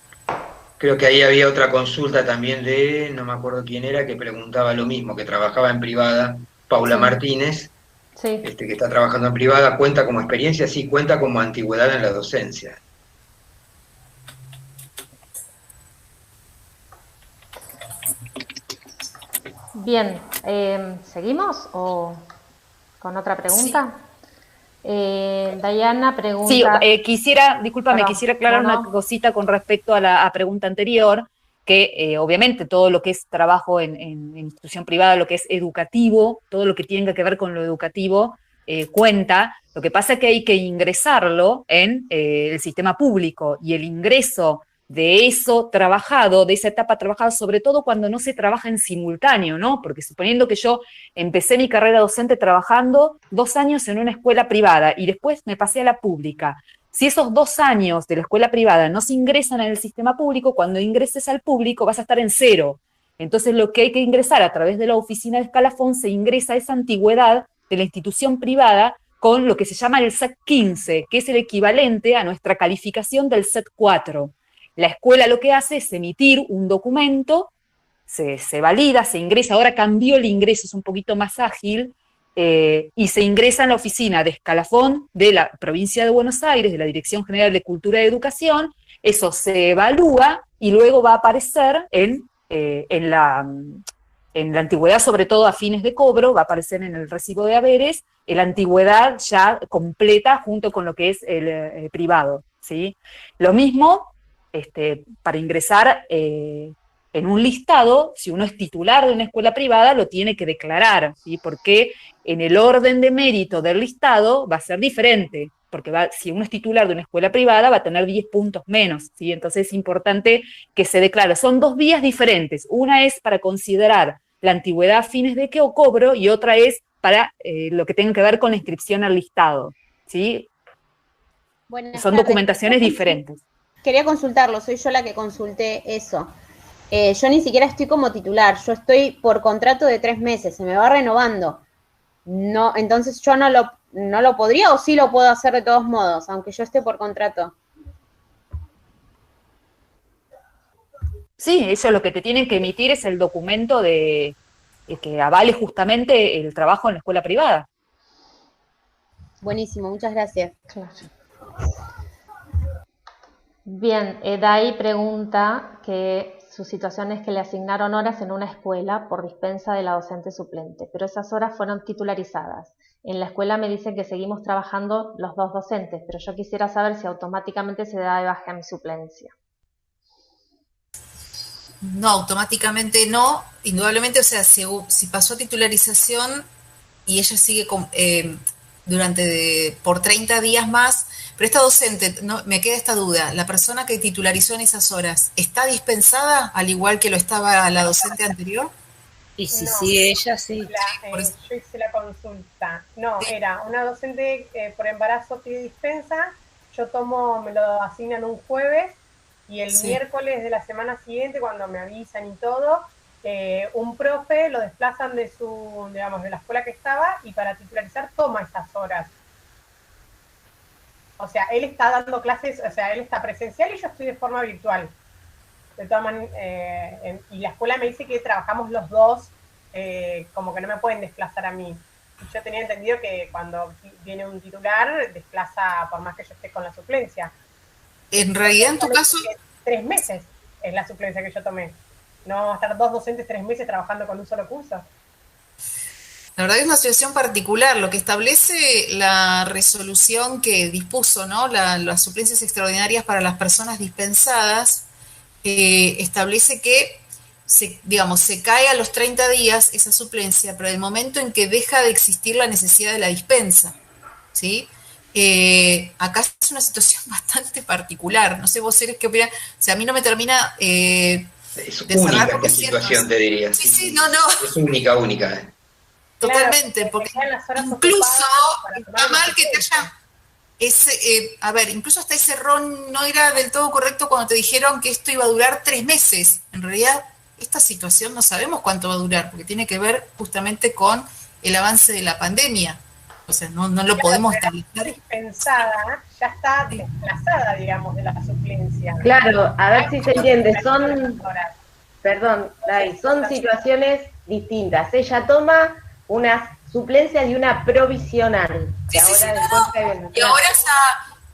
Creo que ahí había otra consulta también de, no me acuerdo quién era, que preguntaba lo mismo, que trabajaba en privada, Paula Sí. Martínez, Sí. que está trabajando en privada, cuenta como experiencia, sí, cuenta como antigüedad en la docencia. Bien, ¿seguimos o con otra pregunta? Diana pregunta... Sí, discúlpame, Perdón, quisiera aclarar no. una cosita con respecto a la pregunta anterior, que obviamente todo lo que es trabajo en institución privada, lo que es educativo, todo lo que tenga que ver con lo educativo, cuenta. Lo que pasa es que hay que ingresarlo en el sistema público, y el ingreso de eso trabajado, de esa etapa trabajada, sobre todo cuando no se trabaja en simultáneo, ¿no? Porque suponiendo que yo empecé mi carrera docente trabajando 2 años en una escuela privada y después me pasé a la pública. Si esos 2 años de la escuela privada no se ingresan en el sistema público, cuando ingreses al público vas a estar en 0. Entonces lo que hay que ingresar a través de la oficina de escalafón, se ingresa esa antigüedad de la institución privada con lo que se llama el SET 15, que es el equivalente a nuestra calificación del SET 4. La escuela lo que hace es emitir un documento, se valida, se ingresa, ahora cambió el ingreso, es un poquito más ágil, y se ingresa en la oficina de escalafón de la provincia de Buenos Aires, de la Dirección General de Cultura y Educación. Eso se evalúa y luego va a aparecer en la antigüedad, sobre todo a fines de cobro, va a aparecer en el recibo de haberes, la antigüedad ya completa junto con lo que es el privado, ¿sí? Lo mismo para ingresar en un listado. Si uno es titular de una escuela privada, lo tiene que declarar, ¿sí? Porque en el orden de mérito del listado va a ser diferente, porque si uno es titular de una escuela privada va a tener 10 puntos menos, ¿sí? Entonces es importante que se declare. Son 2 vías diferentes. Una es para considerar la antigüedad a fines de que o cobro, y otra es para lo que tenga que ver con la inscripción al listado, ¿sí? Buenas Son tardes. documentaciones diferentes. Quería consultarlo, soy yo la que consulté eso. Yo ni siquiera estoy como titular, yo estoy por contrato de 3 meses, se me va renovando. No, entonces yo no lo podría, o sí lo puedo hacer de todos modos, aunque yo esté por contrato. Sí, eso lo que te tienen que emitir es el documento que avale justamente el trabajo en la escuela privada. Buenísimo, muchas gracias. Claro. Bien, Dai pregunta que su situación es que le asignaron horas en una escuela por dispensa de la docente suplente, pero esas horas fueron titularizadas. En la escuela me dicen que seguimos trabajando los 2 docentes, pero yo quisiera saber si automáticamente se da de baja mi suplencia. No, automáticamente no, indudablemente, o sea, si pasó a titularización y ella sigue por 30 días más, pero esta docente, no, me queda esta duda, ¿la persona que titularizó en esas horas está dispensada al igual que lo estaba la docente anterior? Y si No. sí, ella sí. Yo hice la consulta. No, era una docente por embarazo pide dispensa, me lo asignan un jueves, y el miércoles de la semana siguiente, cuando me avisan y todo, un profe lo desplazan de de la escuela que estaba, y para titularizar toma esas horas. O sea, él está dando clases, o sea, él está presencial y yo estoy de forma virtual. De todas maneras, y la escuela me dice que trabajamos los dos, como que no me pueden desplazar a mí. Yo tenía entendido que cuando viene un titular, desplaza por más que yo esté con la suplencia. En realidad, en tu caso... 3 meses es la suplencia que yo tomé. No vamos a estar 2 docentes 3 meses trabajando con un solo curso. La verdad es una situación particular. Lo que establece la resolución que dispuso, ¿no? Las suplencias extraordinarias para las personas dispensadas, establece que digamos, se cae a los 30 días esa suplencia, pero el momento en que deja de existir la necesidad de la dispensa, ¿sí? Acá es una situación bastante particular. No sé vos, Ceres, qué opinan. O sea, a mí no me termina es de cerrar única porque esta es cierto. situación, te diría. Sí, no. Es única. Totalmente, Claro, porque las horas incluso ocupadas para está tomar mal que te haya... a ver, incluso hasta ese RON no era del todo correcto cuando te dijeron que esto iba a durar 3 meses. En realidad, esta situación no sabemos cuánto va a durar, porque tiene que ver justamente con el avance de la pandemia. O sea, no lo podemos establecer. Dispensada, ya está desplazada, digamos, de la suplencia. Claro, a ver si se entiende, son situaciones distintas. Ella toma una suplencia de una provisional.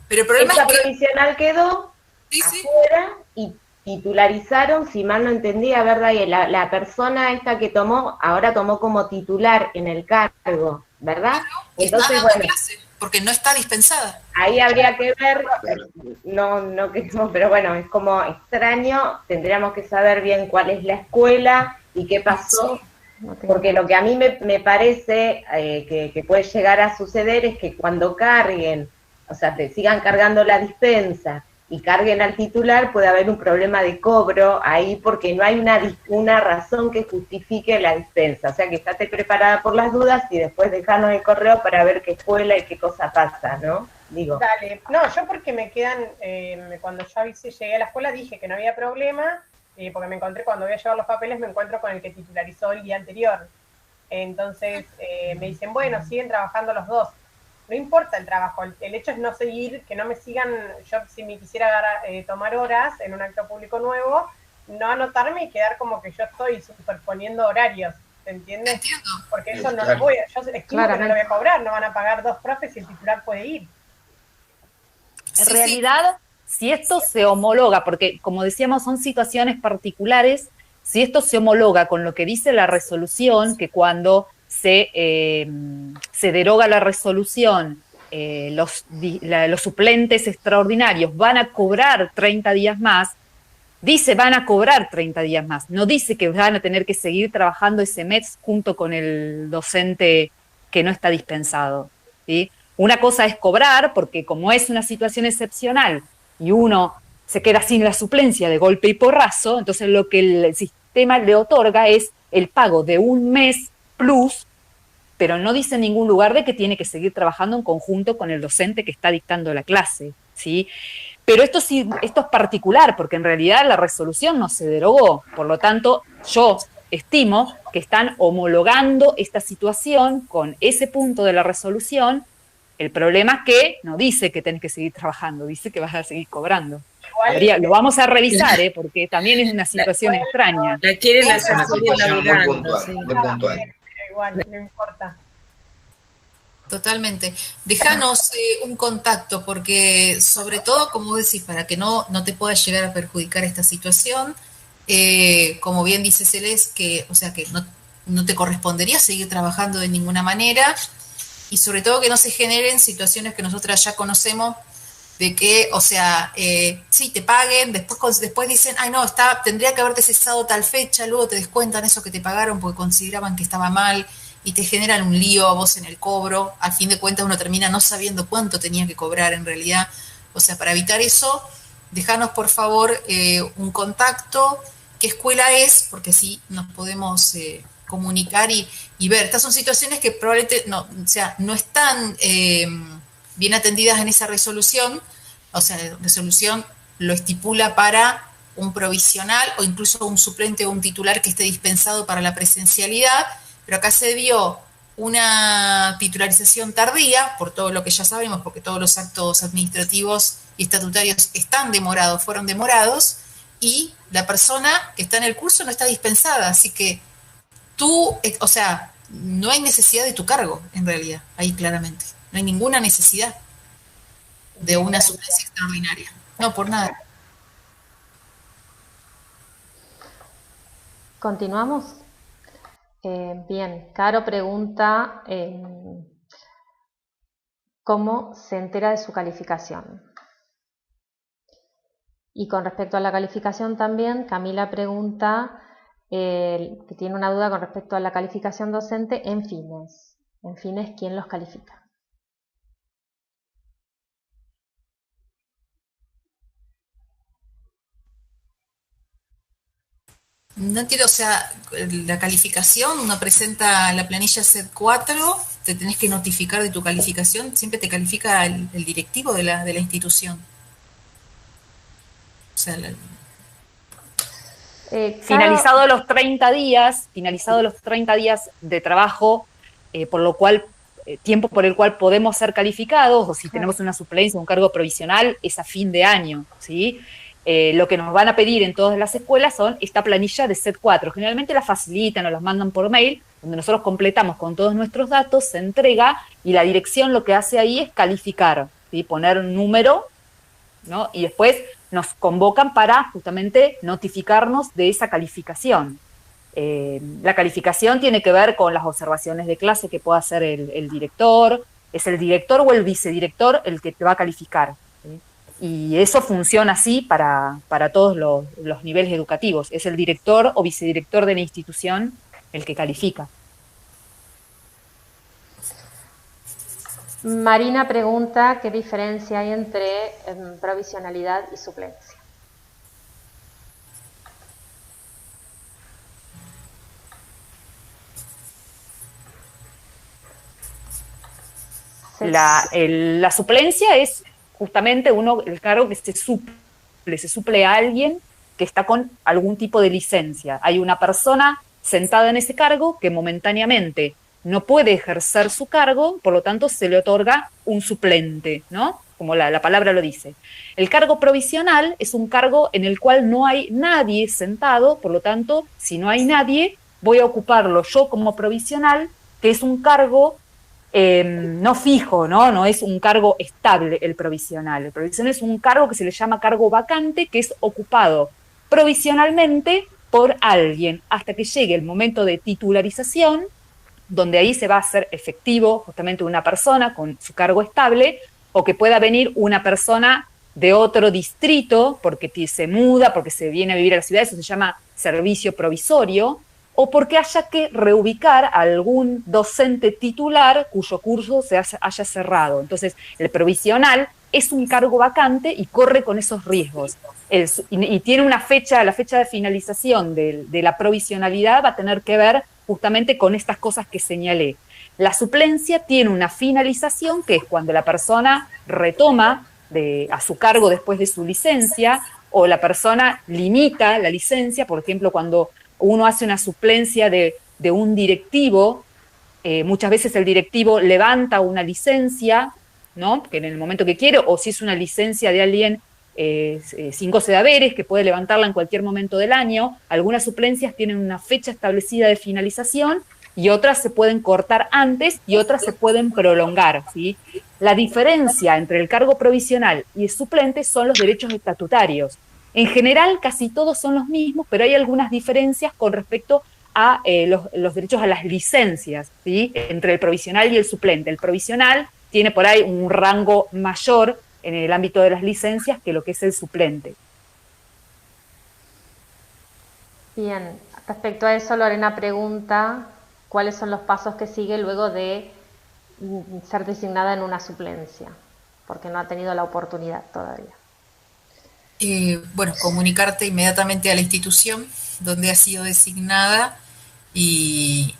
Pero el problema esa es que provisional quedó afuera y titularizaron, si mal no entendía, ¿verdad? Y la persona esta que tomó, ahora tomó como titular en el cargo, ¿verdad? Entonces, bueno, clase, porque no está dispensada. Ahí habría que ver, no queremos, pero bueno, es como extraño, tendríamos que saber bien cuál es la escuela y qué pasó, porque lo que a mí me parece que puede llegar a suceder es que cuando carguen, o sea, te sigan cargando la dispensa y carguen al titular, puede haber un problema de cobro ahí porque no hay una razón que justifique la dispensa. O sea, que estate preparada por las dudas y después dejarnos el correo para ver qué escuela y qué cosa pasa, ¿no? Digo. Dale, no, yo porque me quedan, cuando yo avisé, llegué a la escuela, dije que no había problema, porque me encontré, cuando voy a llevar los papeles, me encuentro con el que titularizó el día anterior. Entonces me dicen, bueno, siguen trabajando los dos. No importa el trabajo, el hecho es no seguir, que no me sigan, yo si me quisiera tomar horas en un acto público nuevo, no anotarme y quedar como que yo estoy superponiendo horarios, ¿te entiendes? Entiendo. Porque eso no lo voy a, yo estimo que no lo voy a cobrar, no van a pagar 2 profes y el titular puede ir. En realidad, si esto se homologa, porque como decíamos son situaciones particulares, si esto se homologa con lo que dice la resolución, que cuando se deroga la resolución, los suplentes extraordinarios van a cobrar 30 días más, dice van a cobrar 30 días más, no dice que van a tener que seguir trabajando ese mes junto con el docente que no está dispensado, ¿sí? Una cosa es cobrar, porque como es una situación excepcional y uno se queda sin la suplencia de golpe y porrazo, entonces lo que el sistema le otorga es el pago de un mes plus, pero no dice en ningún lugar de que tiene que seguir trabajando en conjunto con el docente que está dictando la clase, ¿sí? Pero esto es particular, porque en realidad la resolución no se derogó, por lo tanto, yo estimo que están homologando esta situación con ese punto de la resolución. El problema es que no dice que tenés que seguir trabajando, dice que vas a seguir cobrando. Lo vamos a revisar, porque también es una situación extraña. La quieren hacer muy puntual. Igual, no importa. Totalmente. Déjanos un contacto, porque sobre todo, como vos decís, para que no te pueda llegar a perjudicar esta situación, como bien dice Celeste, que, o sea, que no te correspondería seguir trabajando de ninguna manera, y sobre todo que no se generen situaciones que nosotras ya conocemos, de que, o sea, sí, te paguen, después dicen, ay no, tendría que haberte cesado tal fecha, luego te descuentan eso que te pagaron porque consideraban que estaba mal, y te generan un lío a vos en el cobro. Al fin de cuentas uno termina no sabiendo cuánto tenía que cobrar en realidad. O sea, para evitar eso, dejanos por favor un contacto, qué escuela es, porque así nos podemos comunicar y ver. Estas son situaciones que probablemente no están bien atendidas en esa resolución. O sea, la resolución lo estipula para un provisional o incluso un suplente o un titular que esté dispensado para la presencialidad, pero acá se dio una titularización tardía, por todo lo que ya sabemos, porque todos los actos administrativos y estatutarios fueron demorados, y la persona que está en el curso no está dispensada, así que o sea, no hay necesidad de tu cargo, en realidad, ahí claramente. No hay ninguna necesidad de una suplencia extraordinaria. No, por nada. Continuamos. Bien, Caro pregunta cómo se entera de su calificación. Y con respecto a la calificación también, Camila pregunta que tiene una duda con respecto a la calificación docente en fines. En fines, ¿quién los califica? No entiendo, o sea, la calificación, uno presenta la planilla SET 4, te tenés que notificar de tu calificación, siempre te califica el directivo de la institución. O sea, finalizado los 30 días de trabajo, por lo cual, tiempo por el cual podemos ser calificados, o si tenemos una suplencia, un cargo provisional, es a fin de año, ¿sí? Lo que nos van a pedir en todas las escuelas son esta planilla de SET 4. Generalmente la facilitan o las mandan por mail, donde nosotros completamos con todos nuestros datos, se entrega y la dirección lo que hace ahí es calificar, ¿sí? Poner un número, ¿no? Y después nos convocan para justamente notificarnos de esa calificación. La calificación tiene que ver con las observaciones de clase que pueda hacer el director, es el director o el vicedirector el que te va a calificar, ¿sí? Y eso funciona así para todos los niveles educativos. Es el director o vicedirector de la institución el que califica. Marina pregunta qué diferencia hay entre provisionalidad y suplencia. La suplencia es justamente el cargo que se suple a alguien que está con algún tipo de licencia. Hay una persona sentada en ese cargo que momentáneamente no puede ejercer su cargo, por lo tanto se le otorga un suplente, ¿no? Como la palabra lo dice. El cargo provisional es un cargo en el cual no hay nadie sentado, por lo tanto, si no hay nadie, voy a ocuparlo yo como provisional, que es un cargo no fijo, ¿no? No es un cargo estable el provisional. El provisional es un cargo que se le llama cargo vacante, que es ocupado provisionalmente por alguien hasta que llegue el momento de titularización, donde ahí se va a hacer efectivo justamente una persona con su cargo estable, o que pueda venir una persona de otro distrito porque se muda, porque se viene a vivir a la ciudad, eso se llama servicio provisorio, o porque haya que reubicar a algún docente titular cuyo curso se haya cerrado. Entonces, el provisional es un cargo vacante y corre con esos riesgos. Y tiene una fecha, la fecha de finalización de la provisionalidad va a tener que ver justamente con estas cosas que señalé. La suplencia tiene una finalización, que es cuando la persona retoma a su cargo después de su licencia, o la persona limita la licencia, por ejemplo, cuando uno hace una suplencia de un directivo, muchas veces el directivo levanta una licencia, ¿no? Que en el momento que quiere, o si es una licencia de alguien sin goce de haberes, que puede levantarla en cualquier momento del año. Algunas suplencias tienen una fecha establecida de finalización y otras se pueden cortar antes y otras se pueden prolongar, ¿sí? La diferencia entre el cargo provisional y el suplente son los derechos estatutarios. En general, casi todos son los mismos, pero hay algunas diferencias con respecto a los derechos a las licencias, ¿sí? Entre el provisional y el suplente. El provisional tiene por ahí un rango mayor en el ámbito de las licencias que lo que es el suplente. Bien, respecto a eso, Lorena pregunta cuáles son los pasos que sigue luego de ser designada en una suplencia, porque no ha tenido la oportunidad todavía. Bueno, comunicarte inmediatamente a la institución donde has sido designada y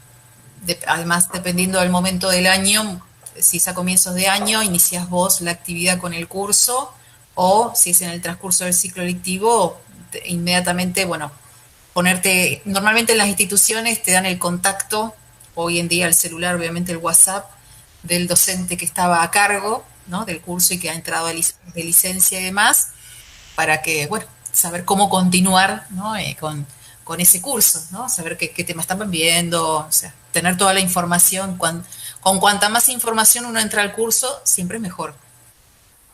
además, dependiendo del momento del año, si es a comienzos de año, inicias vos la actividad con el curso, o si es en el transcurso del ciclo lectivo, inmediatamente, bueno, normalmente en las instituciones te dan el contacto, hoy en día el celular, obviamente el WhatsApp, del docente que estaba a cargo, ¿no? Del curso y que ha entrado de licencia y demás, para que, bueno, saber cómo continuar, ¿no? Con ese curso, ¿no? Saber qué tema están viendo, o sea, tener toda la información. Con cuanta más información uno entra al curso, siempre es mejor.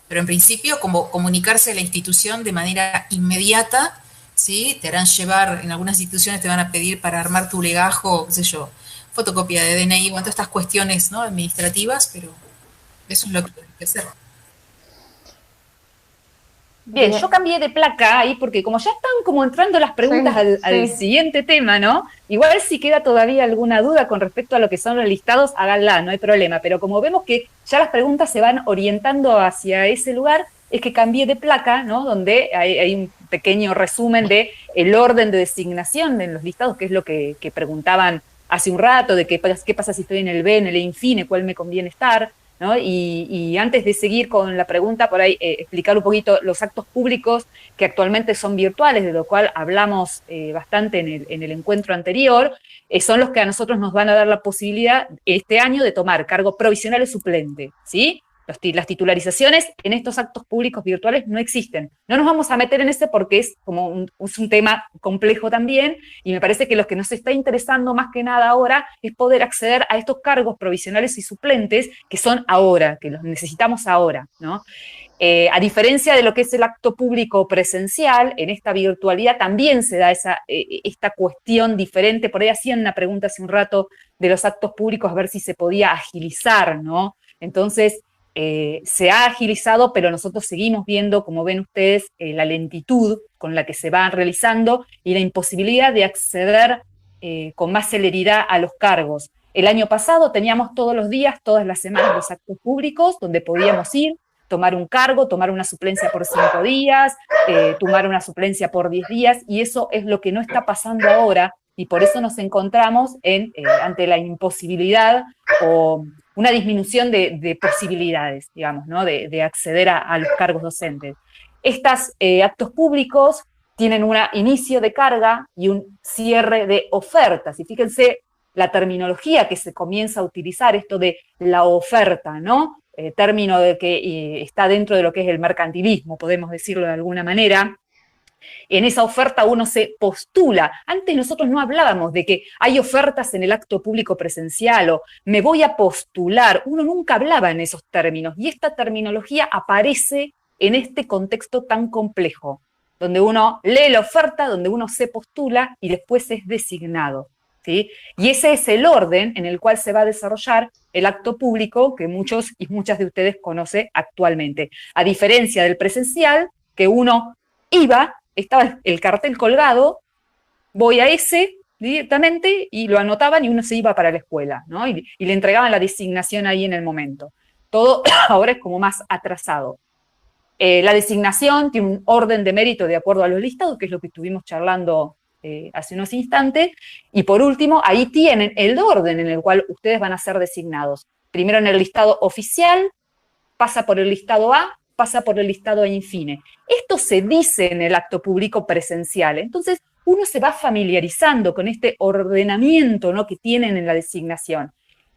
Pero en principio, como comunicarse a la institución de manera inmediata, ¿sí? Te harán llevar, en algunas instituciones te van a pedir para armar tu legajo, qué sé yo, fotocopia de DNI, bueno, todas estas cuestiones, ¿no?, administrativas, pero eso es lo que tienes que hacer. Bien, yo cambié de placa ahí porque como ya están como entrando las preguntas al siguiente tema, ¿no? Igual si queda todavía alguna duda con respecto a lo que son los listados, háganla, no hay problema. Pero como vemos que ya las preguntas se van orientando hacia ese lugar, es que cambié de placa, ¿no? Donde hay un pequeño resumen de el orden de designación de los listados, que es lo que preguntaban hace un rato, de qué pasa si estoy en el B, en el infine, cuál me conviene estar, ¿no? Y antes de seguir con la pregunta, por ahí explicar un poquito los actos públicos que actualmente son virtuales, de lo cual hablamos bastante en el encuentro anterior, son los que a nosotros nos van a dar la posibilidad este año de tomar cargo provisional o suplente, ¿sí? Las titularizaciones en estos actos públicos virtuales no existen. No nos vamos a meter en ese porque es como es un tema complejo también, y me parece que lo que nos está interesando más que nada ahora es poder acceder a estos cargos provisionales y suplentes que son ahora, que los necesitamos ahora, ¿no? A diferencia de lo que es el acto público presencial, en esta virtualidad también se da esta cuestión diferente. Por ahí hacían una pregunta hace un rato de los actos públicos, a ver si se podía agilizar, ¿no? Entonces, se ha agilizado, pero nosotros seguimos viendo, como ven ustedes, la lentitud con la que se va realizando y la imposibilidad de acceder con más celeridad a los cargos. El año pasado teníamos todos los días, todas las semanas, los actos públicos donde podíamos ir, tomar un cargo, tomar una suplencia por 5 días, tomar una suplencia por 10 días, y eso es lo que no está pasando ahora, y por eso nos encontramos ante la imposibilidad o una disminución de posibilidades, digamos, ¿no?, de acceder a los cargos docentes. Estos actos públicos tienen un inicio de carga y un cierre de ofertas, y fíjense la terminología que se comienza a utilizar, esto de la oferta, ¿no? Término de que está dentro de lo que es el mercantilismo, podemos decirlo de alguna manera. En esa oferta uno se postula. Antes nosotros no hablábamos de que hay ofertas en el acto público presencial o me voy a postular. Uno nunca hablaba en esos términos, y esta terminología aparece en este contexto tan complejo, donde uno lee la oferta, donde uno se postula y después es designado, ¿sí? Y ese es el orden en el cual se va a desarrollar el acto público que muchos y muchas de ustedes conocen actualmente. A diferencia del presencial, que uno iba, estaba el cartel colgado, voy a ese directamente y lo anotaban y uno se iba para la escuela, ¿no? Y le entregaban la designación ahí en el momento. Todo ahora es como más atrasado. La designación tiene un orden de mérito de acuerdo a los listados, que es lo que estuvimos charlando hace unos instantes, y por último, ahí tienen el orden en el cual ustedes van a ser designados. Primero en el listado oficial, pasa por el listado A, pasa por el listado infine. Esto se dice en el acto público presencial, entonces uno se va familiarizando con este ordenamiento, ¿no?, que tienen en la designación.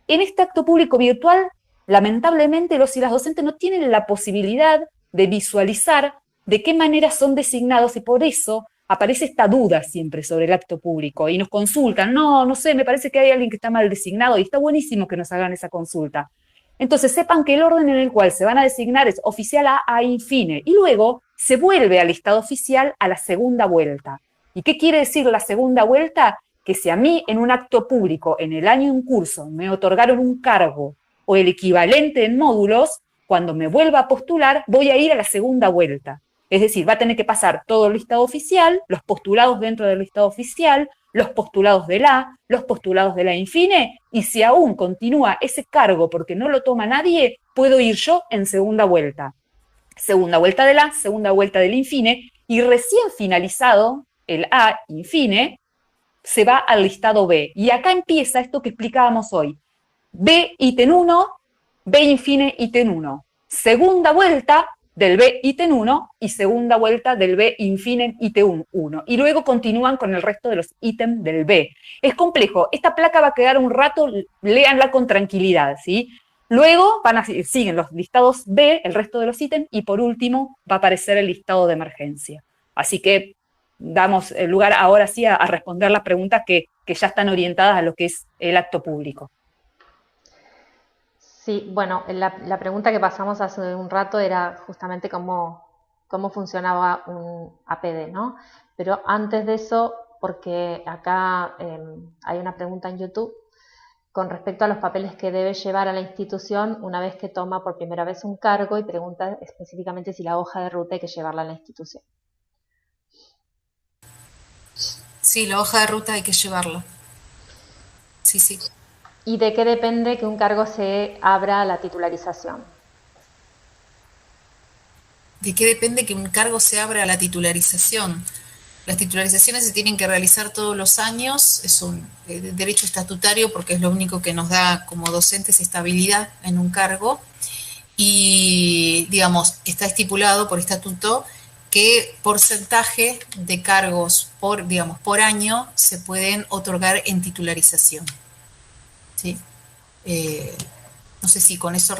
En este acto público virtual, lamentablemente los y las docentes no tienen la posibilidad de visualizar de qué manera son designados, y por eso aparece esta duda siempre sobre el acto público y nos consultan, no sé, me parece que hay alguien que está mal designado, y está buenísimo que nos hagan esa consulta. Entonces sepan que el orden en el cual se van a designar es oficial a infine, y luego se vuelve al listado oficial a la segunda vuelta. ¿Y qué quiere decir la segunda vuelta? Que si a mí en un acto público en el año en curso me otorgaron un cargo o el equivalente en módulos, cuando me vuelva a postular voy a ir a la segunda vuelta. Es decir, va a tener que pasar todo el listado oficial, los postulados dentro del listado oficial, los postulados de la, los postulados de la infine, y si aún continúa ese cargo porque no lo toma nadie, puedo ir yo en segunda vuelta. Segunda vuelta de la, segunda vuelta del infine, y recién finalizado el A infine, se va al listado B. Y acá empieza esto que explicábamos hoy. B ítem 1, B infine ítem 1. Segunda vuelta del B ítem 1 y segunda vuelta del B infine ítem 1. Y luego continúan con el resto de los ítems del B. Es complejo. Esta placa va a quedar un rato, léanla con tranquilidad, ¿sí? Luego siguen los listados B, el resto de los ítems, y por último va a aparecer el listado de emergencia. Así que damos lugar ahora sí a responder las preguntas que ya están orientadas a lo que es el acto público. Sí, bueno, la pregunta que pasamos hace un rato era justamente cómo funcionaba un APD, ¿no? Pero antes de eso, porque acá hay una pregunta en YouTube con respecto a los papeles que debe llevar a la institución una vez que toma por primera vez un cargo, y pregunta específicamente si la hoja de ruta hay que llevarla a la institución. Sí, la hoja de ruta hay que llevarla. Sí, sí. ¿Y de qué depende que un cargo se abra a la titularización? ¿De qué depende que un cargo se abra a la titularización? Las titularizaciones se tienen que realizar todos los años, es un derecho estatutario porque es lo único que nos da como docentes estabilidad en un cargo, y digamos, está estipulado por estatuto qué porcentaje de cargos por año se pueden otorgar en titularización. ¿Sí? No sé si con eso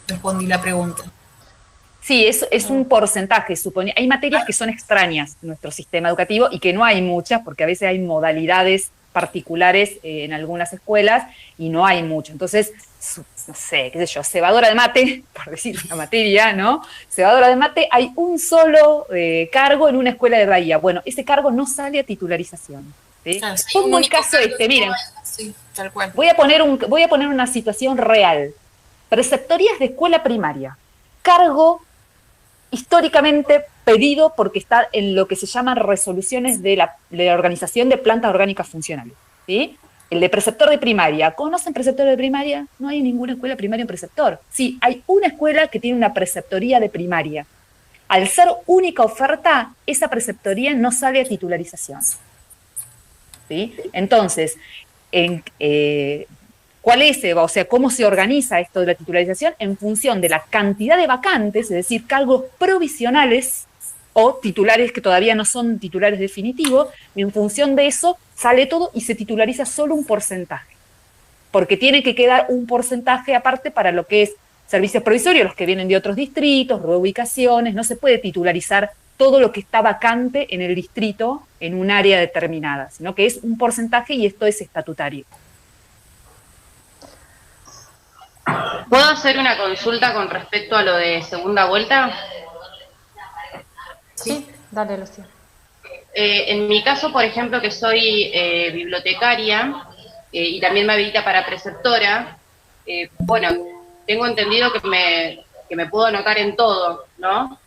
respondí la pregunta. Sí, es un porcentaje, supone. Hay materias que son extrañas en nuestro sistema educativo y que no hay muchas, porque a veces hay modalidades particulares en algunas escuelas y no hay mucho. Entonces, no sé, qué sé yo, cebadora de mate, por decir una materia, ¿no? Cebadora de mate, hay un solo cargo en una escuela de Bahía. Bueno, ese cargo no sale a titularización. ¿Sí? Claro, pongo el caso miren, sí, tal cual. Voy a poner una situación real. Preceptorías de escuela primaria. Cargo históricamente pedido porque está en lo que se llaman resoluciones de la organización de plantas orgánicas funcionales, ¿sí? El de preceptor de primaria. ¿Conocen preceptor de primaria? No hay ninguna escuela primaria en preceptor. Sí, hay una escuela que tiene una preceptoría de primaria. Al ser única oferta, esa preceptoría no sale a titularización, ¿sí? Entonces, ¿cuál es, Eva? O sea, ¿cómo se organiza esto de la titularización? En función de la cantidad de vacantes, es decir, cargos provisionales o titulares que todavía no son titulares definitivos, y en función de eso sale todo y se titulariza solo un porcentaje. Porque tiene que quedar un porcentaje aparte para lo que es servicios provisorios, los que vienen de otros distritos, reubicaciones. No se puede titularizar todo lo que está vacante en el distrito en un área determinada, sino que es un porcentaje y esto es estatutario. ¿Puedo hacer una consulta con respecto a lo de segunda vuelta? Sí, dale, Lucía. En mi caso, por ejemplo, que soy bibliotecaria y también me habilita para preceptora, bueno, tengo entendido que me puedo anotar en todo, ¿no?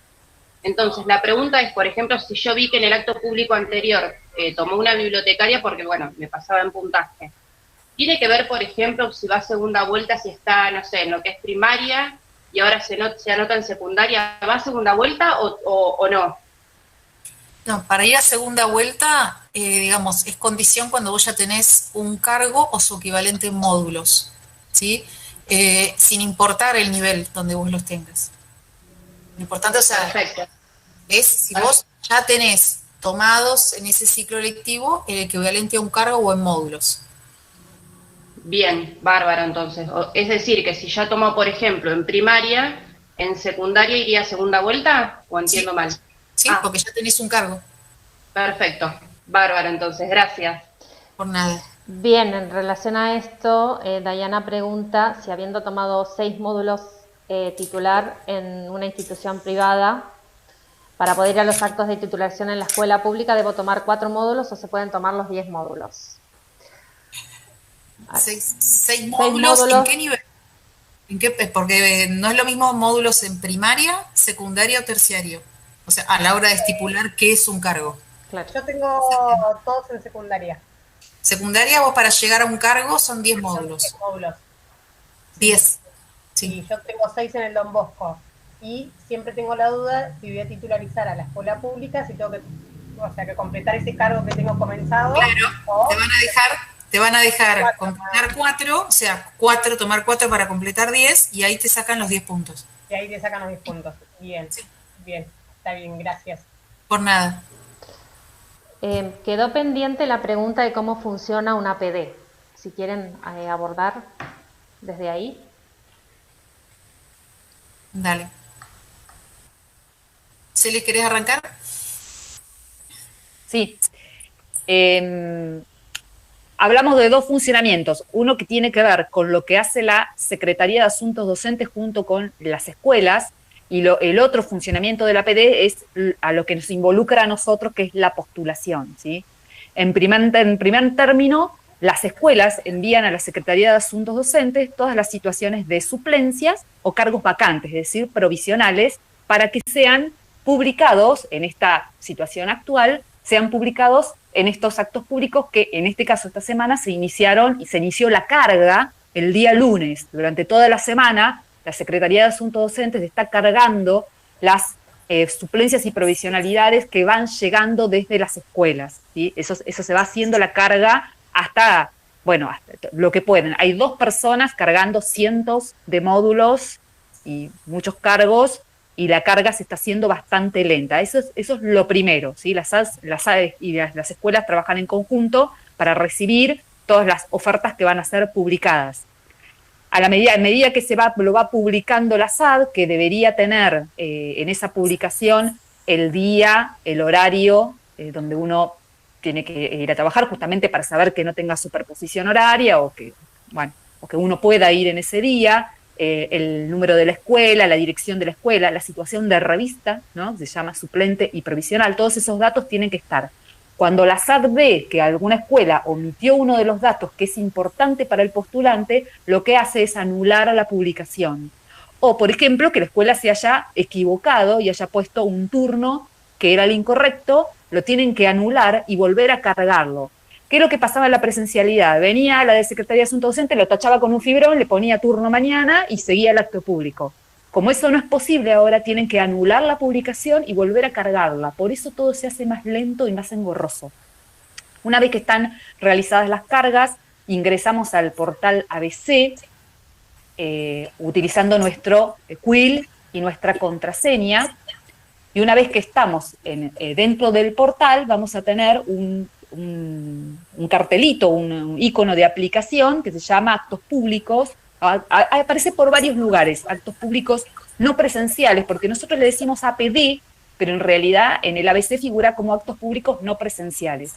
Entonces, la pregunta es, por ejemplo, si yo vi que en el acto público anterior tomó una bibliotecaria porque, bueno, me pasaba en puntaje. ¿Tiene que ver, por ejemplo, si va a segunda vuelta, si está, no sé, en lo que es primaria y ahora se anota en secundaria, ¿va a segunda vuelta o no? No, para ir a segunda vuelta, digamos, es condición cuando vos ya tenés un cargo o su equivalente en módulos, ¿sí? Sin importar el nivel donde vos los tengas. Lo importante, o sea, perfecto, es si vos ya tenés tomados en ese ciclo lectivo el equivalente a un cargo o en módulos. Bien, bárbaro entonces. Es decir, que si ya tomó, por ejemplo, en primaria, en secundaria iría a segunda vuelta, ¿o entiendo mal? Sí, porque ya tenés un cargo. Perfecto, bárbaro entonces, gracias. Por nada. Bien, en relación a esto, Dayana pregunta si habiendo tomado 6 módulos titular en una institución privada, para poder ir a los actos de titulación en la escuela pública, ¿debo tomar 4 módulos o se pueden tomar los 10 módulos? 6 módulos, ¿en qué nivel? Porque no es lo mismo módulos en primaria, secundaria o terciario. O sea, a la hora de estipular qué es un cargo. Claro. Yo tengo todos en secundaria. Secundaria, vos para llegar a un cargo son 10 módulos. 10 módulos. 10. Sí. Y yo tengo 6 en el Don Bosco. Y siempre tengo la duda si voy a titularizar a la escuela pública, si tengo que completar ese cargo que tengo comenzado. Claro, te van a dejar completar 4, o sea, tomar 4 para completar 10, y ahí te sacan los 10 puntos. Y ahí te sacan los 10 puntos. Bien, sí. Bien, está bien, gracias. Por nada. Quedó pendiente la pregunta de cómo funciona una PD. Si quieren abordar desde ahí. Dale. ¿Celes, querés arrancar? Sí. Hablamos de 2 funcionamientos. Uno que tiene que ver con lo que hace la Secretaría de Asuntos Docentes junto con las escuelas, Y el otro funcionamiento de la PD es a lo que nos involucra a nosotros, que es la postulación, ¿sí? En primer término, las escuelas envían a la Secretaría de Asuntos Docentes todas las situaciones de suplencias o cargos vacantes, es decir, provisionales, para que sean publicados en esta situación actual, sean publicados en estos actos públicos que en este caso esta semana se inició la carga el día lunes. Durante toda la semana la Secretaría de Asuntos Docentes está cargando las suplencias y provisionalidades que van llegando desde las escuelas, ¿sí? Eso se va haciendo la carga hasta lo que pueden. Hay 2 personas cargando cientos de módulos y muchos cargos, y la carga se está haciendo bastante lenta. Eso es lo primero, ¿sí? Las AES y las escuelas trabajan en conjunto para recibir todas las ofertas que van a ser publicadas. A medida que lo va publicando la SAD, que debería tener en esa publicación el día, el horario, donde uno tiene que ir a trabajar, justamente para saber que no tenga superposición horaria o que uno pueda ir en ese día, el número de la escuela, la dirección de la escuela, la situación de revista, ¿no? Se llama suplente y provisional, todos esos datos tienen que estar. Cuando la SAD ve que alguna escuela omitió uno de los datos que es importante para el postulante, lo que hace es anular a la publicación. O, por ejemplo, que la escuela se haya equivocado y haya puesto un turno que era el incorrecto, lo tienen que anular y volver a cargarlo. ¿Qué es lo que pasaba en la presencialidad? Venía la de Secretaría de Asuntos Docentes, lo tachaba con un fibrón, le ponía turno mañana y seguía el acto público. Como eso no es posible ahora, tienen que anular la publicación y volver a cargarla. Por eso todo se hace más lento y más engorroso. Una vez que están realizadas las cargas, ingresamos al portal ABC, utilizando nuestro quill y nuestra contraseña. Y una vez que estamos dentro del portal, vamos a tener un cartelito, un icono de aplicación que se llama Actos Públicos. Aparece por varios lugares, actos públicos no presenciales, porque nosotros le decimos APD, pero en realidad en el ABC figura como actos públicos no presenciales.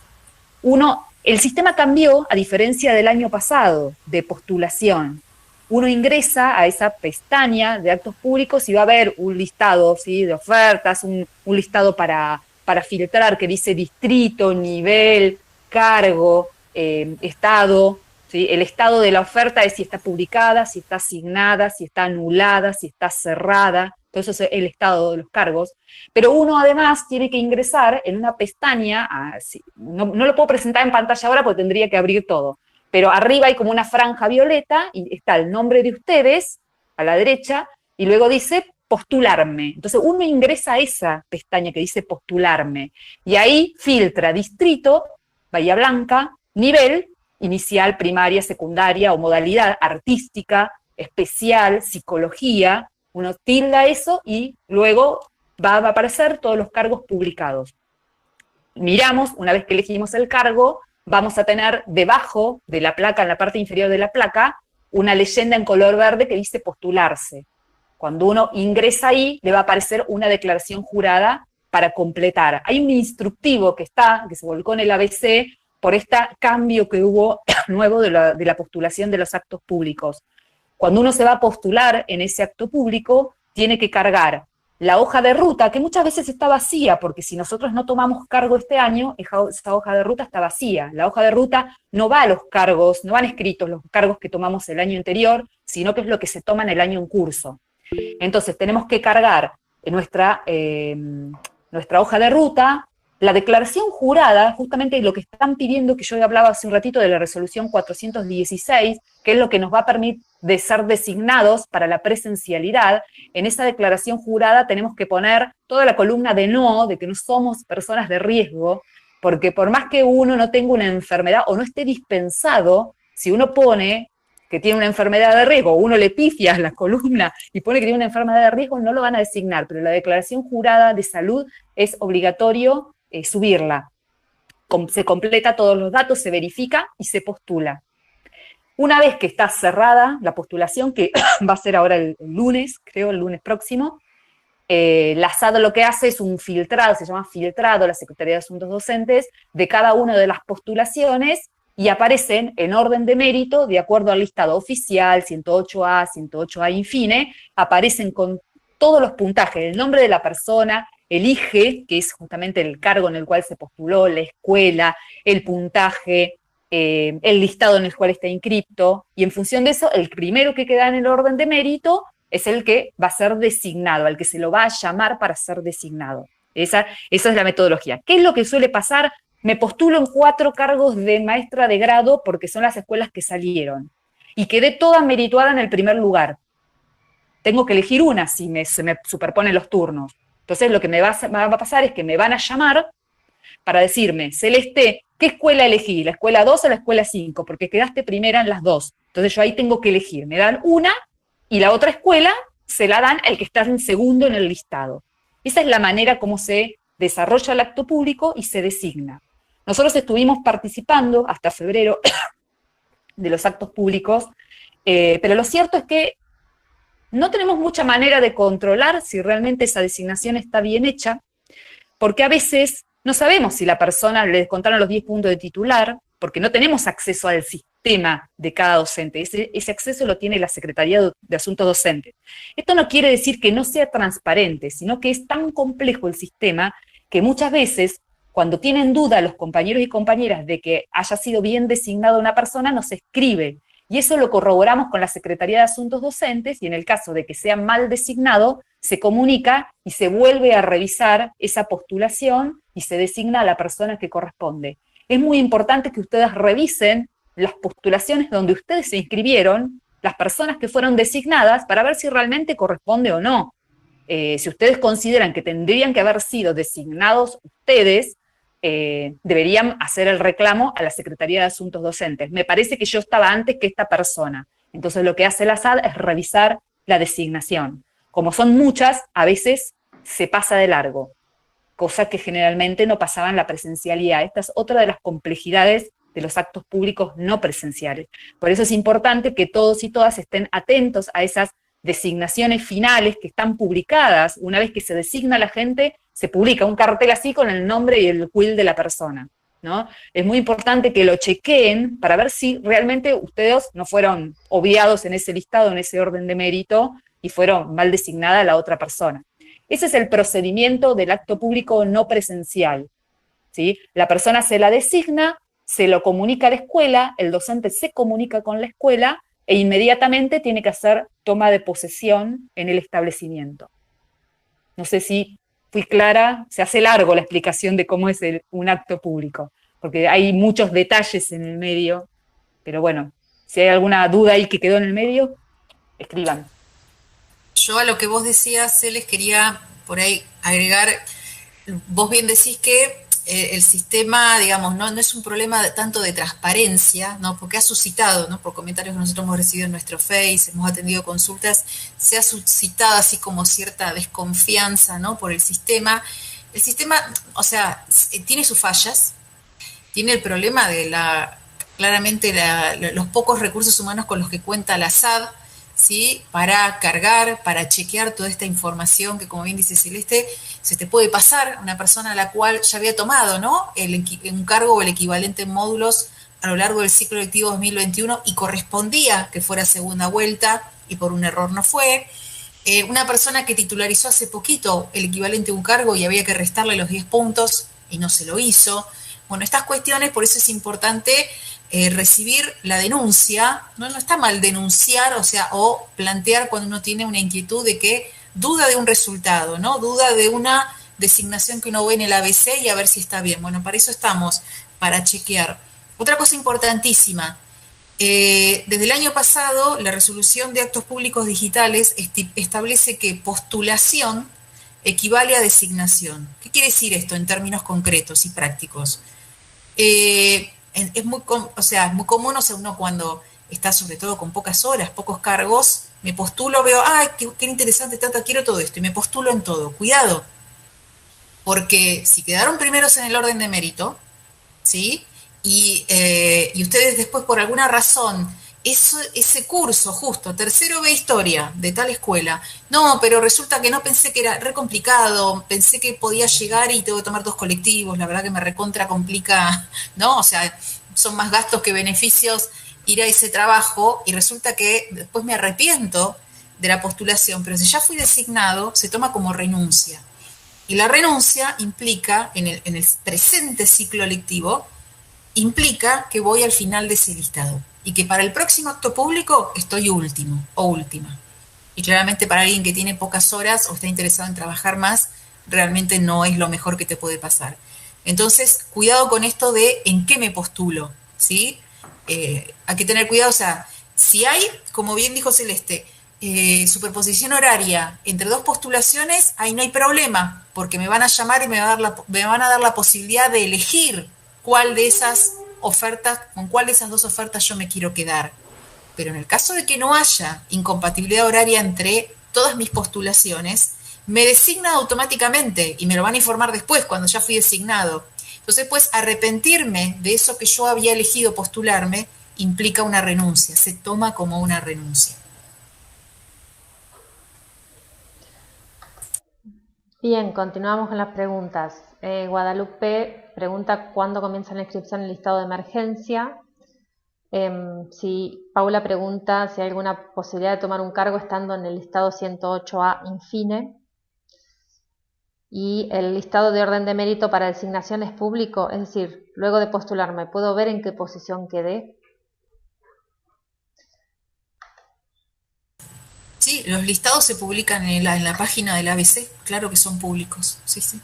El sistema cambió, a diferencia del año pasado, de postulación. Uno ingresa a esa pestaña de actos públicos y va a ver un listado, ¿sí?, de ofertas, un listado para filtrar que dice distrito, nivel, cargo, estado. ¿Sí? El estado de la oferta es si está publicada, si está asignada, si está anulada, si está cerrada. Todo eso es el estado de los cargos. Pero uno además tiene que ingresar en una pestaña, no lo puedo presentar en pantalla ahora porque tendría que abrir todo, pero arriba hay como una franja violeta y está el nombre de ustedes a la derecha y luego dice postularme. Entonces uno ingresa a esa pestaña que dice postularme y ahí filtra distrito, Bahía Blanca, nivel, inicial, primaria, secundaria o modalidad artística, especial, psicología. Uno tilda eso y luego va a aparecer todos los cargos publicados. Miramos, una vez que elegimos el cargo, vamos a tener debajo de la placa, en la parte inferior de la placa, una leyenda en color verde que dice postularse. Cuando uno ingresa ahí, le va a aparecer una declaración jurada para completar. Hay un instructivo que se volcó en el ABC por este cambio que hubo nuevo de la postulación de los actos públicos. Cuando uno se va a postular en ese acto público, tiene que cargar la hoja de ruta, que muchas veces está vacía, porque si nosotros no tomamos cargo este año, esa hoja de ruta está vacía. La hoja de ruta no va a los cargos, no van escritos los cargos que tomamos el año anterior, sino que es lo que se toma en el año en curso. Entonces tenemos que cargar nuestra hoja de ruta, la declaración jurada, justamente lo que están pidiendo, que yo hablaba hace un ratito de la resolución 416, que es lo que nos va a permitir de ser designados para la presencialidad. En esa declaración jurada tenemos que poner toda la columna de no, de que no somos personas de riesgo, porque por más que uno no tenga una enfermedad o no esté dispensado, si uno pone que tiene una enfermedad de riesgo, uno le pifia la columna y pone que tiene una enfermedad de riesgo, no lo van a designar, pero la declaración jurada de salud es obligatorio subirla. Se completa todos los datos, se verifica y se postula. Una vez que está cerrada la postulación, que va a ser ahora el lunes, creo, el lunes próximo, la SAD lo que hace es un filtrado, se llama filtrado, la Secretaría de Asuntos Docentes, de cada una de las postulaciones, y aparecen en orden de mérito, de acuerdo al listado oficial, 108A, 108A infine, aparecen con todos los puntajes, el nombre de la persona, el IGE, que es justamente el cargo en el cual se postuló, la escuela, el puntaje, el listado en el cual está inscripto, y en función de eso, el primero que queda en el orden de mérito es el que va a ser designado, al que se lo va a llamar para ser designado. Esa es la metodología. ¿Qué es lo que suele pasar? Me postulo en 4 cargos de maestra de grado porque son las escuelas que salieron, y quedé toda merituada en el primer lugar. Tengo que elegir una si se me superponen los turnos. Entonces lo que me va a pasar es que me van a llamar para decirme, Celeste, ¿qué escuela elegí? ¿La escuela 2 o la escuela 5? Porque quedaste primera en las 2. Entonces yo ahí tengo que elegir. Me dan una y la otra escuela se la dan al que está en segundo en el listado. Esa es la manera como se desarrolla el acto público y se designa. Nosotros estuvimos participando hasta febrero de los actos públicos, pero lo cierto es que no tenemos mucha manera de controlar si realmente esa designación está bien hecha, porque a veces no sabemos si la persona le descontaron los 10 puntos de titular, porque no tenemos acceso al sistema de cada docente. Ese acceso lo tiene la Secretaría de Asuntos Docentes. Esto no quiere decir que no sea transparente, sino que es tan complejo el sistema que muchas veces, cuando tienen duda los compañeros y compañeras de que haya sido bien designada una persona, nos escribe. Y eso lo corroboramos con la Secretaría de Asuntos Docentes, y en el caso de que sea mal designado, se comunica y se vuelve a revisar esa postulación y se designa a la persona que corresponde. Es muy importante que ustedes revisen las postulaciones donde ustedes se inscribieron, las personas que fueron designadas, para ver si realmente corresponde o no. Si ustedes consideran que tendrían que haber sido designados ustedes, deberían hacer el reclamo a la Secretaría de Asuntos Docentes. Me parece que yo estaba antes que esta persona. Entonces lo que hace la SAD es revisar la designación. Como son muchas, a veces se pasa de largo, cosa que generalmente no pasaba en la presencialidad. Esta es otra de las complejidades de los actos públicos no presenciales. Por eso es importante que todos y todas estén atentos a esas designaciones finales que están publicadas. Una vez que se designa a la gente, se publica un cartel así con el nombre y el quill de la persona, ¿no? Es muy importante que lo chequeen para ver si realmente ustedes no fueron obviados en ese listado, en ese orden de mérito, y fueron mal designada la otra persona. Ese es el procedimiento del acto público no presencial, ¿sí? La persona se la designa, se lo comunica a la escuela, el docente se comunica con la escuela e inmediatamente tiene que hacer toma de posesión en el establecimiento. No sé si fui clara, se hace largo la explicación de cómo es un acto público, porque hay muchos detalles en el medio, pero bueno, si hay alguna duda ahí que quedó en el medio, escriban. Yo a lo que vos decías, Celes, quería por ahí agregar, vos bien decís que el sistema, digamos, no es un problema tanto de transparencia, ¿no? Porque ha suscitado, ¿no? Por comentarios que nosotros hemos recibido en nuestro Face, hemos atendido consultas, se ha suscitado así como cierta desconfianza, ¿no? Por el sistema. El sistema, o sea, tiene sus fallas, tiene el problema de claramente los pocos recursos humanos con los que cuenta la SAD, ¿sí? Para cargar, para chequear toda esta información que, como bien dice Celeste, se te puede pasar a una persona a la cual ya había tomado, ¿no? Un cargo o el equivalente en módulos a lo largo del ciclo lectivo 2021 y correspondía que fuera segunda vuelta y por un error no fue. Una persona que titularizó hace poquito el equivalente a un cargo y había que restarle los 10 puntos y no se lo hizo. Bueno, estas cuestiones, por eso es importante recibir la denuncia. No está mal denunciar, o plantear cuando uno tiene una inquietud de que duda de un resultado, ¿no? Duda de una designación que uno ve en el ABC y a ver si está bien. Bueno, para eso estamos, para chequear. Otra cosa importantísima, desde el año pasado la resolución de actos públicos digitales establece que postulación equivale a designación. ¿Qué quiere decir esto en términos concretos y prácticos? Es muy común, uno cuando está sobre todo con pocas horas, pocos cargos, me postulo, veo, ¡ay, qué interesante, quiero todo esto! Y me postulo en todo. Cuidado, porque si quedaron primeros en el orden de mérito, ¿sí? Y ustedes después, por alguna razón, ese curso justo, tercero B historia de tal escuela, no, pero resulta que no, pensé que era re complicado, pensé que podía llegar y tengo que tomar 2 colectivos, la verdad que me recontra complica, ¿no? O sea, son más gastos que beneficios ir a ese trabajo y resulta que después me arrepiento de la postulación, pero si ya fui designado, se toma como renuncia. Y la renuncia implica, en el presente ciclo lectivo, implica que voy al final de ese listado y que para el próximo acto público estoy último o última. Y claramente para alguien que tiene pocas horas o está interesado en trabajar más, realmente no es lo mejor que te puede pasar. Entonces, cuidado con esto de en qué me postulo, ¿sí? Hay que tener cuidado, o sea, si hay, como bien dijo Celeste, superposición horaria entre dos postulaciones, ahí no hay problema, porque me van a llamar y me van a dar la posibilidad de elegir cuál de esas ofertas, con cuál de esas dos ofertas yo me quiero quedar. Pero en el caso de que no haya incompatibilidad horaria entre todas mis postulaciones, me designan automáticamente y me lo van a informar después, cuando ya fui designado. Entonces, pues, arrepentirme de eso que yo había elegido postularme implica una renuncia, se toma como una renuncia. Bien, continuamos con las preguntas. Guadalupe pregunta cuándo comienza la inscripción en el listado de emergencia. Si Paula pregunta si hay alguna posibilidad de tomar un cargo estando en el listado 108A infine. Y el listado de orden de mérito para designación es público, es decir, luego de postularme, ¿puedo ver en qué posición quedé? Sí, los listados se publican en la página del ABC, claro que son públicos, sí, sí.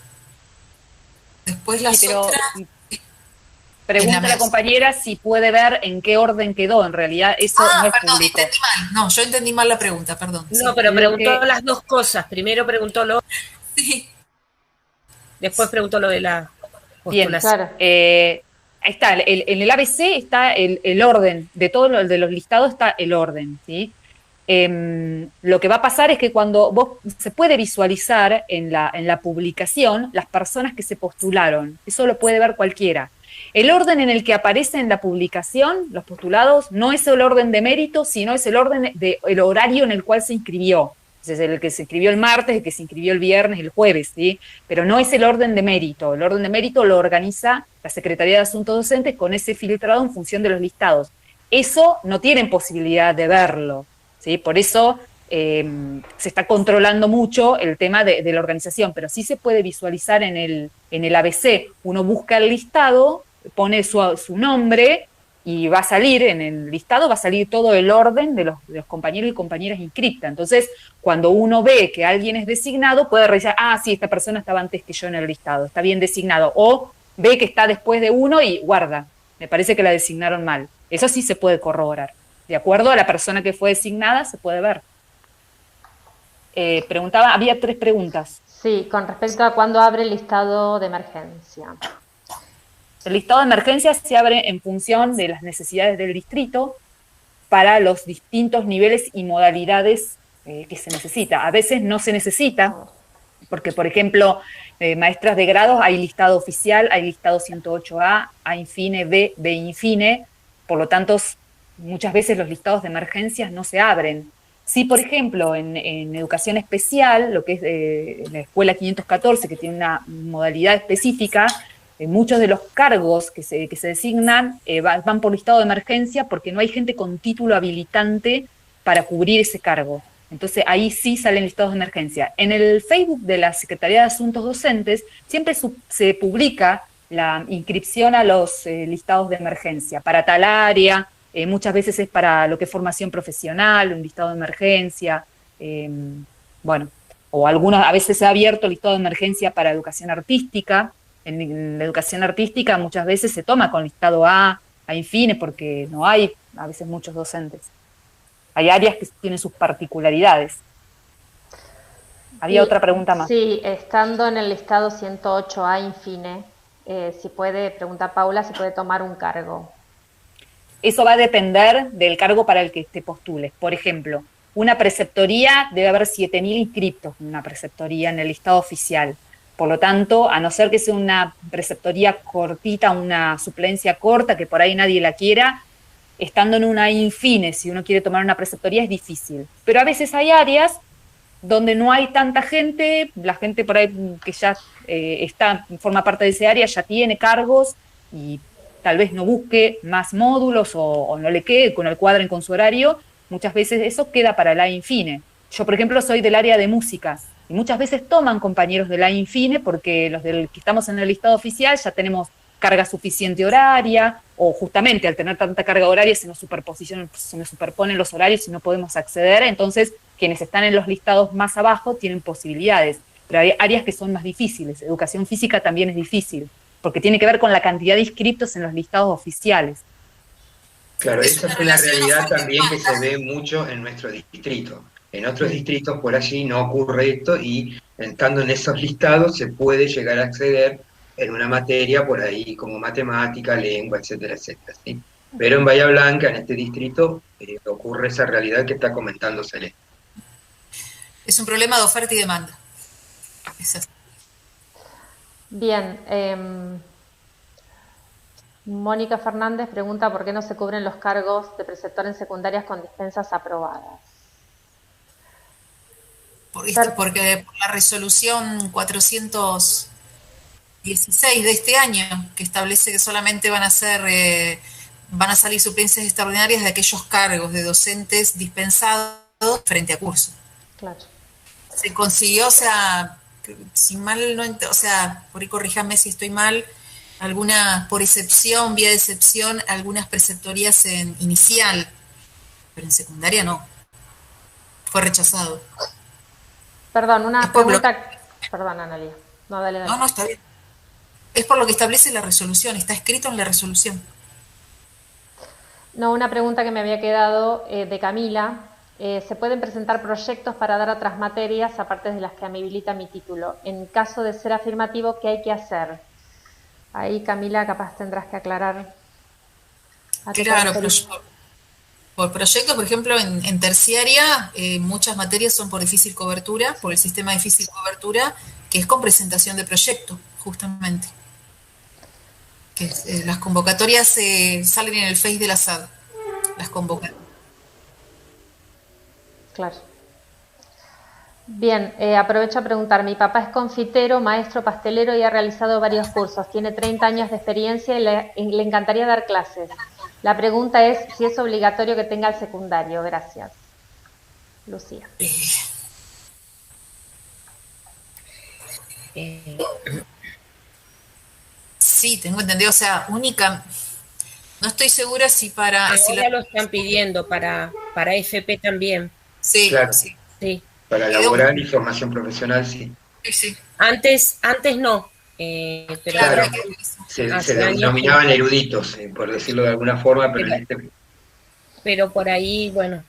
Después las otras... Pregunta a la compañera si puede ver en qué orden quedó, en realidad eso no es perdón, público. entendí mal. No, yo entendí mal la pregunta, perdón. No, sí. pero preguntó las dos cosas, primero preguntó lo... Sí. Después preguntó lo de la Bien, postulación. claro. Ahí está, en el ABC está el orden, de todos los de los listados está el orden, ¿sí? Lo que va a pasar es que cuando se puede visualizar en la publicación las personas que se postularon, eso lo puede ver cualquiera. El orden en el que aparece en la publicación, los postulados, no es el orden de mérito, sino es el orden del horario en el cual se inscribió. Es el que se inscribió el martes, el que se inscribió el viernes, el jueves, ¿sí? Pero no es el orden de mérito. El orden de mérito lo organiza la Secretaría de Asuntos Docentes con ese filtrado en función de los listados. Eso no tienen posibilidad de verlo, ¿sí? Por eso se está controlando mucho el tema de la organización, pero sí se puede visualizar en el ABC. Uno busca el listado, pone su nombre y va a salir, en el listado va a salir todo el orden de los compañeros y compañeras inscritas. Entonces, cuando uno ve que alguien es designado, puede revisar, sí, esta persona estaba antes que yo en el listado, está bien designado. O ve que está después de uno y guarda, me parece que la designaron mal. Eso sí se puede corroborar. De acuerdo a la persona que fue designada, se puede ver. Preguntaba, había 3 preguntas. Sí, con respecto a cuándo abre el listado de emergencia. El listado de emergencia se abre en función de las necesidades del distrito para los distintos niveles y modalidades que se necesita. A veces no se necesita, porque, por ejemplo, maestras de grados, hay listado oficial, hay listado 108A, A infine, B infine, por lo tanto, muchas veces los listados de emergencias no se abren. Sí, por ejemplo, en educación especial, lo que es la escuela 514, que tiene una modalidad específica, muchos de los cargos que se designan van por listado de emergencia porque no hay gente con título habilitante para cubrir ese cargo. Entonces ahí sí salen listados de emergencia. En el Facebook de la Secretaría de Asuntos Docentes siempre se publica la inscripción a los listados de emergencia para tal área, muchas veces es para lo que es formación profesional, un listado de emergencia, bueno, o a veces se ha abierto el listado de emergencia para educación artística. En la educación artística muchas veces se toma con listado A infine, porque no hay a veces muchos docentes. Hay áreas que tienen sus particularidades. Había otra pregunta más. Sí, estando en el listado 108A infine, si puede, pregunta Paula, si puede tomar un cargo. Eso va a depender del cargo para el que te postules. Por ejemplo, una preceptoría, debe haber 7.000 inscriptos en una preceptoría en el listado oficial. Por lo tanto, a no ser que sea una preceptoría cortita, una suplencia corta, que por ahí nadie la quiera, estando en una infine, si uno quiere tomar una preceptoría, es difícil. Pero a veces hay áreas donde no hay tanta gente, la gente por ahí que ya forma parte de ese área, ya tiene cargos y tal vez no busque más módulos o no le quede, con el cuadren con su horario, muchas veces eso queda para la infine. Yo, por ejemplo, soy del área de música y muchas veces toman compañeros de la Infine porque los del que estamos en el listado oficial ya tenemos carga suficiente horaria, o justamente al tener tanta carga horaria se nos superponen los horarios y no podemos acceder, entonces quienes están en los listados más abajo tienen posibilidades, pero hay áreas que son más difíciles. Educación física también es difícil, porque tiene que ver con la cantidad de inscriptos en los listados oficiales. Claro, esa es la realidad también que se ve mucho en nuestro distrito. En otros distritos por allí no ocurre esto y estando en esos listados se puede llegar a acceder en una materia por ahí como matemática, lengua, etcétera, etcétera, ¿sí? Pero en Bahía Blanca, en este distrito, ocurre esa realidad que está comentando Celeste. Es un problema de oferta y demanda. Bien, Mónica Fernández pregunta por qué no se cubren los cargos de preceptor en secundarias con dispensas aprobadas. Porque por la resolución 416 de este año, que establece que solamente van a salir suplencias extraordinarias de aquellos cargos de docentes dispensados frente a curso. Claro. Se consiguió, o sea, si mal no, o sea, por ahí corríjame si estoy mal, por excepción, vía de excepción, algunas preceptorías en inicial, pero en secundaria no. Fue rechazado. Perdón, una pregunta. Perdón, Analia. No, dale. No, está bien. Es por lo que establece la resolución, está escrito en la resolución. No, una pregunta que me había quedado de Camila. ¿Se pueden presentar proyectos para dar otras materias aparte de las que me habilita mi título? En caso de ser afirmativo, ¿qué hay que hacer? Ahí, Camila, capaz tendrás que aclarar. Claro, por proyectos, por ejemplo, en terciaria, muchas materias son por difícil cobertura, por el sistema de difícil cobertura, que es con presentación de proyecto, justamente. Que las convocatorias salen en el Face de la SAD, las convocatorias. Claro. Bien, aprovecho a preguntar, mi papá es confitero, maestro pastelero y ha realizado varios cursos, tiene 30 años de experiencia y le encantaría dar clases. La pregunta es si es obligatorio que tenga el secundario. Gracias. Lucía. Sí, tengo entendido, o sea, única, no estoy segura si para... Ahora lo están pidiendo para FP también. Sí, claro. Sí. Para laboral y formación profesional, sí. Sí. Antes no, pero claro, se denominaban eruditos, por decirlo de alguna forma, pero por ahí, bueno,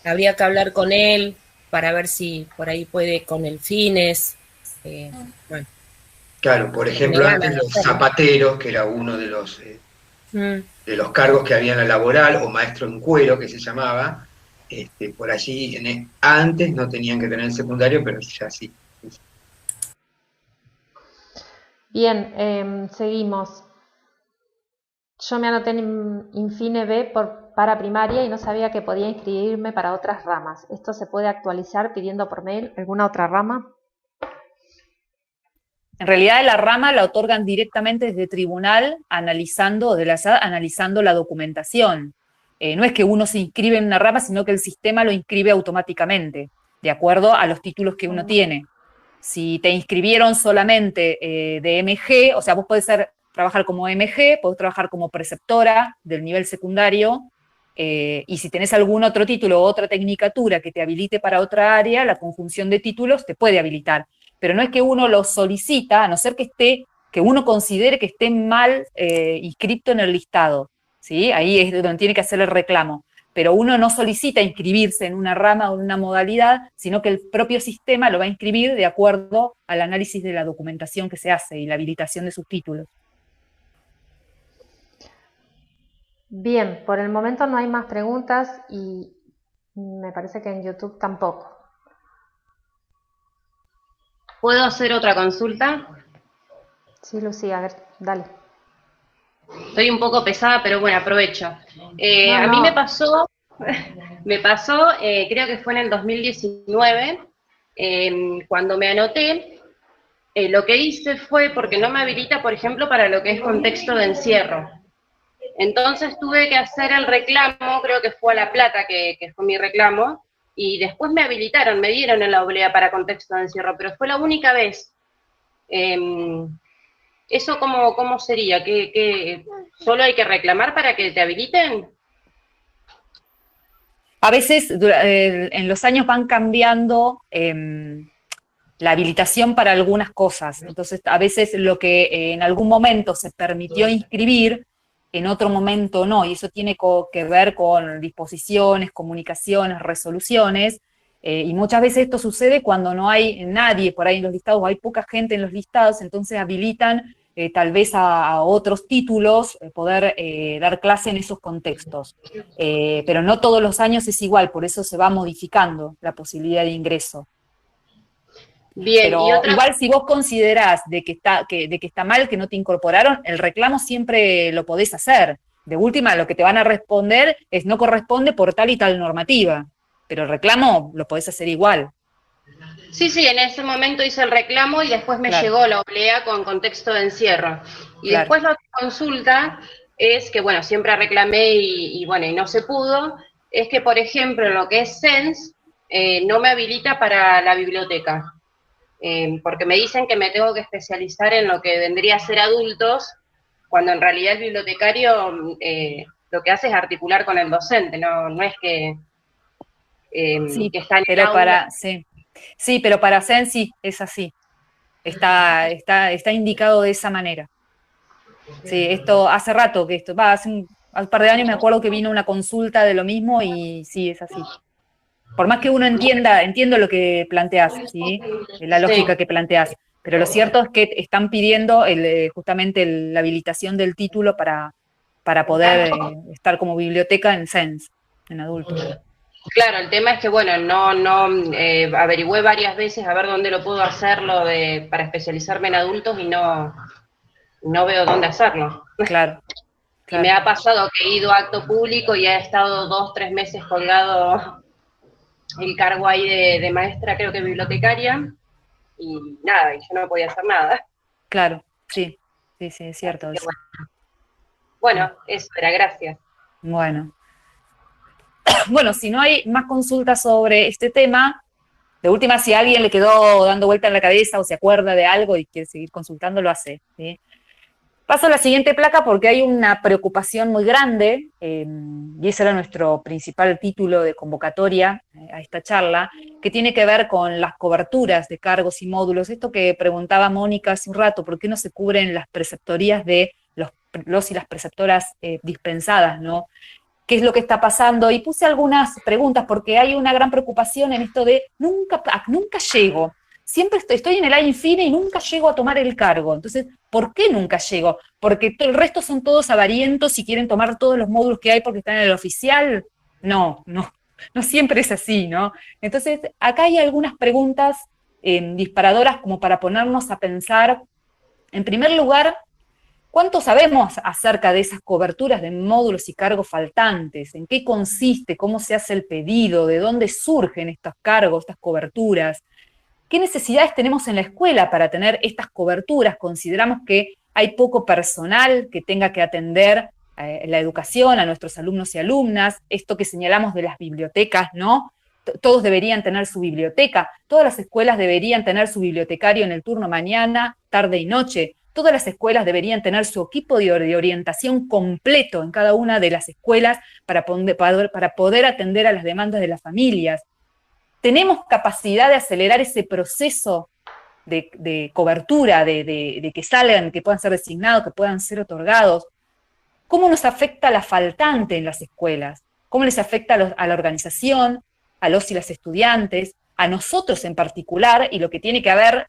habría que hablar con él para ver si por ahí puede con el Fines. Bueno. Claro, por ejemplo, antes los zapateros, que era uno de los cargos que había en la laboral, o maestro en cuero, que se llamaba, por allí antes no tenían que tener el secundario, pero ya sí. Bien, seguimos. Yo me anoté en Infine B para primaria y no sabía que podía inscribirme para otras ramas. ¿Esto se puede actualizar pidiendo por mail alguna otra rama? En realidad la rama la otorgan directamente desde tribunal, analizando la documentación. No es que uno se inscribe en una rama, sino que el sistema lo inscribe automáticamente, de acuerdo a los títulos que uno tiene. Si te inscribieron solamente de MG, o sea, vos podés trabajar como MG, podés trabajar como preceptora del nivel secundario, y si tenés algún otro título o otra tecnicatura que te habilite para otra área, la conjunción de títulos te puede habilitar. Pero no es que uno lo solicita, a no ser que uno considere que esté mal inscrito en el listado, ¿sí? Ahí es donde tiene que hacer el reclamo. Pero uno no solicita inscribirse en una rama o en una modalidad, sino que el propio sistema lo va a inscribir de acuerdo al análisis de la documentación que se hace y la habilitación de sus títulos. Bien, por el momento no hay más preguntas y me parece que en YouTube tampoco. ¿Puedo hacer otra consulta? Sí, Lucía, a ver, dale. Estoy un poco pesada, pero bueno, aprovecho. A mí me pasó, creo que fue en el 2019, cuando me anoté, lo que hice fue, porque no me habilita, por ejemplo, para lo que es contexto de encierro. Entonces tuve que hacer el reclamo, creo que fue a La Plata que fue mi reclamo, y después me habilitaron, me dieron en la oblea para contexto de encierro, pero fue la única vez. ¿Eso cómo sería? ¿Que solo hay que reclamar para que te habiliten? A veces en los años van cambiando la habilitación para algunas cosas. Entonces, a veces lo que en algún momento se permitió inscribir, en otro momento no, y eso tiene que ver con disposiciones, comunicaciones, resoluciones, y muchas veces esto sucede cuando no hay nadie por ahí en los listados, o hay poca gente en los listados, entonces habilitan tal vez a otros títulos poder dar clase en esos contextos. Pero no todos los años es igual, por eso se va modificando la posibilidad de ingreso. Bien, pero igual si vos considerás de que está mal, que no te incorporaron, el reclamo siempre lo podés hacer. De última, lo que te van a responder es no corresponde por tal y tal normativa, pero el reclamo lo podés hacer igual. Sí, en ese momento hice el reclamo y después me llegó la oblea con contexto de encierro. Y después la consulta es que, bueno, siempre reclamé y no se pudo, es que, por ejemplo, lo que es SENS no me habilita para la biblioteca. Porque me dicen que me tengo que especializar en lo que vendría a ser adultos, cuando en realidad el bibliotecario lo que hace es articular con el docente, no es que está en el aula. Sí, pero para SENS sí, es así. Está indicado de esa manera. Sí, esto hace rato que hace un par de años me acuerdo que vino una consulta de lo mismo y sí, es así. Por más que uno entiendo lo que planteás, ¿sí? La lógica que planteás, pero lo cierto es que están pidiendo justamente la habilitación del título para poder estar como biblioteca en SENS, en adultos. Claro, el tema es que, averigüé varias veces a ver dónde lo puedo hacer para especializarme en adultos y no veo dónde hacerlo. Claro. Y me ha pasado que he ido a acto público y he estado 2-3 meses colgado el cargo ahí de maestra, creo que bibliotecaria, y nada, y yo no podía hacer nada. Claro, sí, es cierto. Eso. Bueno, eso era, gracias. Bueno, si no hay más consultas sobre este tema, de última, si a alguien le quedó dando vuelta en la cabeza o se acuerda de algo y quiere seguir consultando, lo hace, ¿sí? Paso a la siguiente placa porque hay una preocupación muy grande, y ese era nuestro principal título de convocatoria a esta charla, que tiene que ver con las coberturas de cargos y módulos. Esto que preguntaba Mónica hace un rato, ¿por qué no se cubren las preceptorías de los y las preceptoras dispensadas, ¿no? ¿Qué es lo que está pasando? Y puse algunas preguntas porque hay una gran preocupación en esto de nunca llego. Siempre estoy en el A infine y nunca llego a tomar el cargo. Entonces, ¿por qué nunca llego? ¿Porque el resto son todos avarientos y quieren tomar todos los módulos que hay porque están en el oficial? No siempre es así, ¿no? Entonces, acá hay algunas preguntas disparadoras como para ponernos a pensar, en primer lugar, ¿cuánto sabemos acerca de esas coberturas de módulos y cargos faltantes? ¿En qué consiste? ¿Cómo se hace el pedido? ¿De dónde surgen estos cargos, estas coberturas? ¿Qué necesidades tenemos en la escuela para tener estas coberturas? Consideramos que hay poco personal que tenga que atender la educación a nuestros alumnos y alumnas, esto que señalamos de las bibliotecas, ¿no? Todos deberían tener su biblioteca, todas las escuelas deberían tener su bibliotecario en el turno mañana, tarde y noche, todas las escuelas deberían tener su equipo de orientación completo en cada una de las escuelas para poder atender a las demandas de las familias. ¿Tenemos capacidad de acelerar ese proceso de cobertura, de que salgan, que puedan ser designados, que puedan ser otorgados? ¿Cómo nos afecta la faltante en las escuelas? ¿Cómo les afecta a la organización, a los y las estudiantes, a nosotros en particular, y lo que tiene que haber,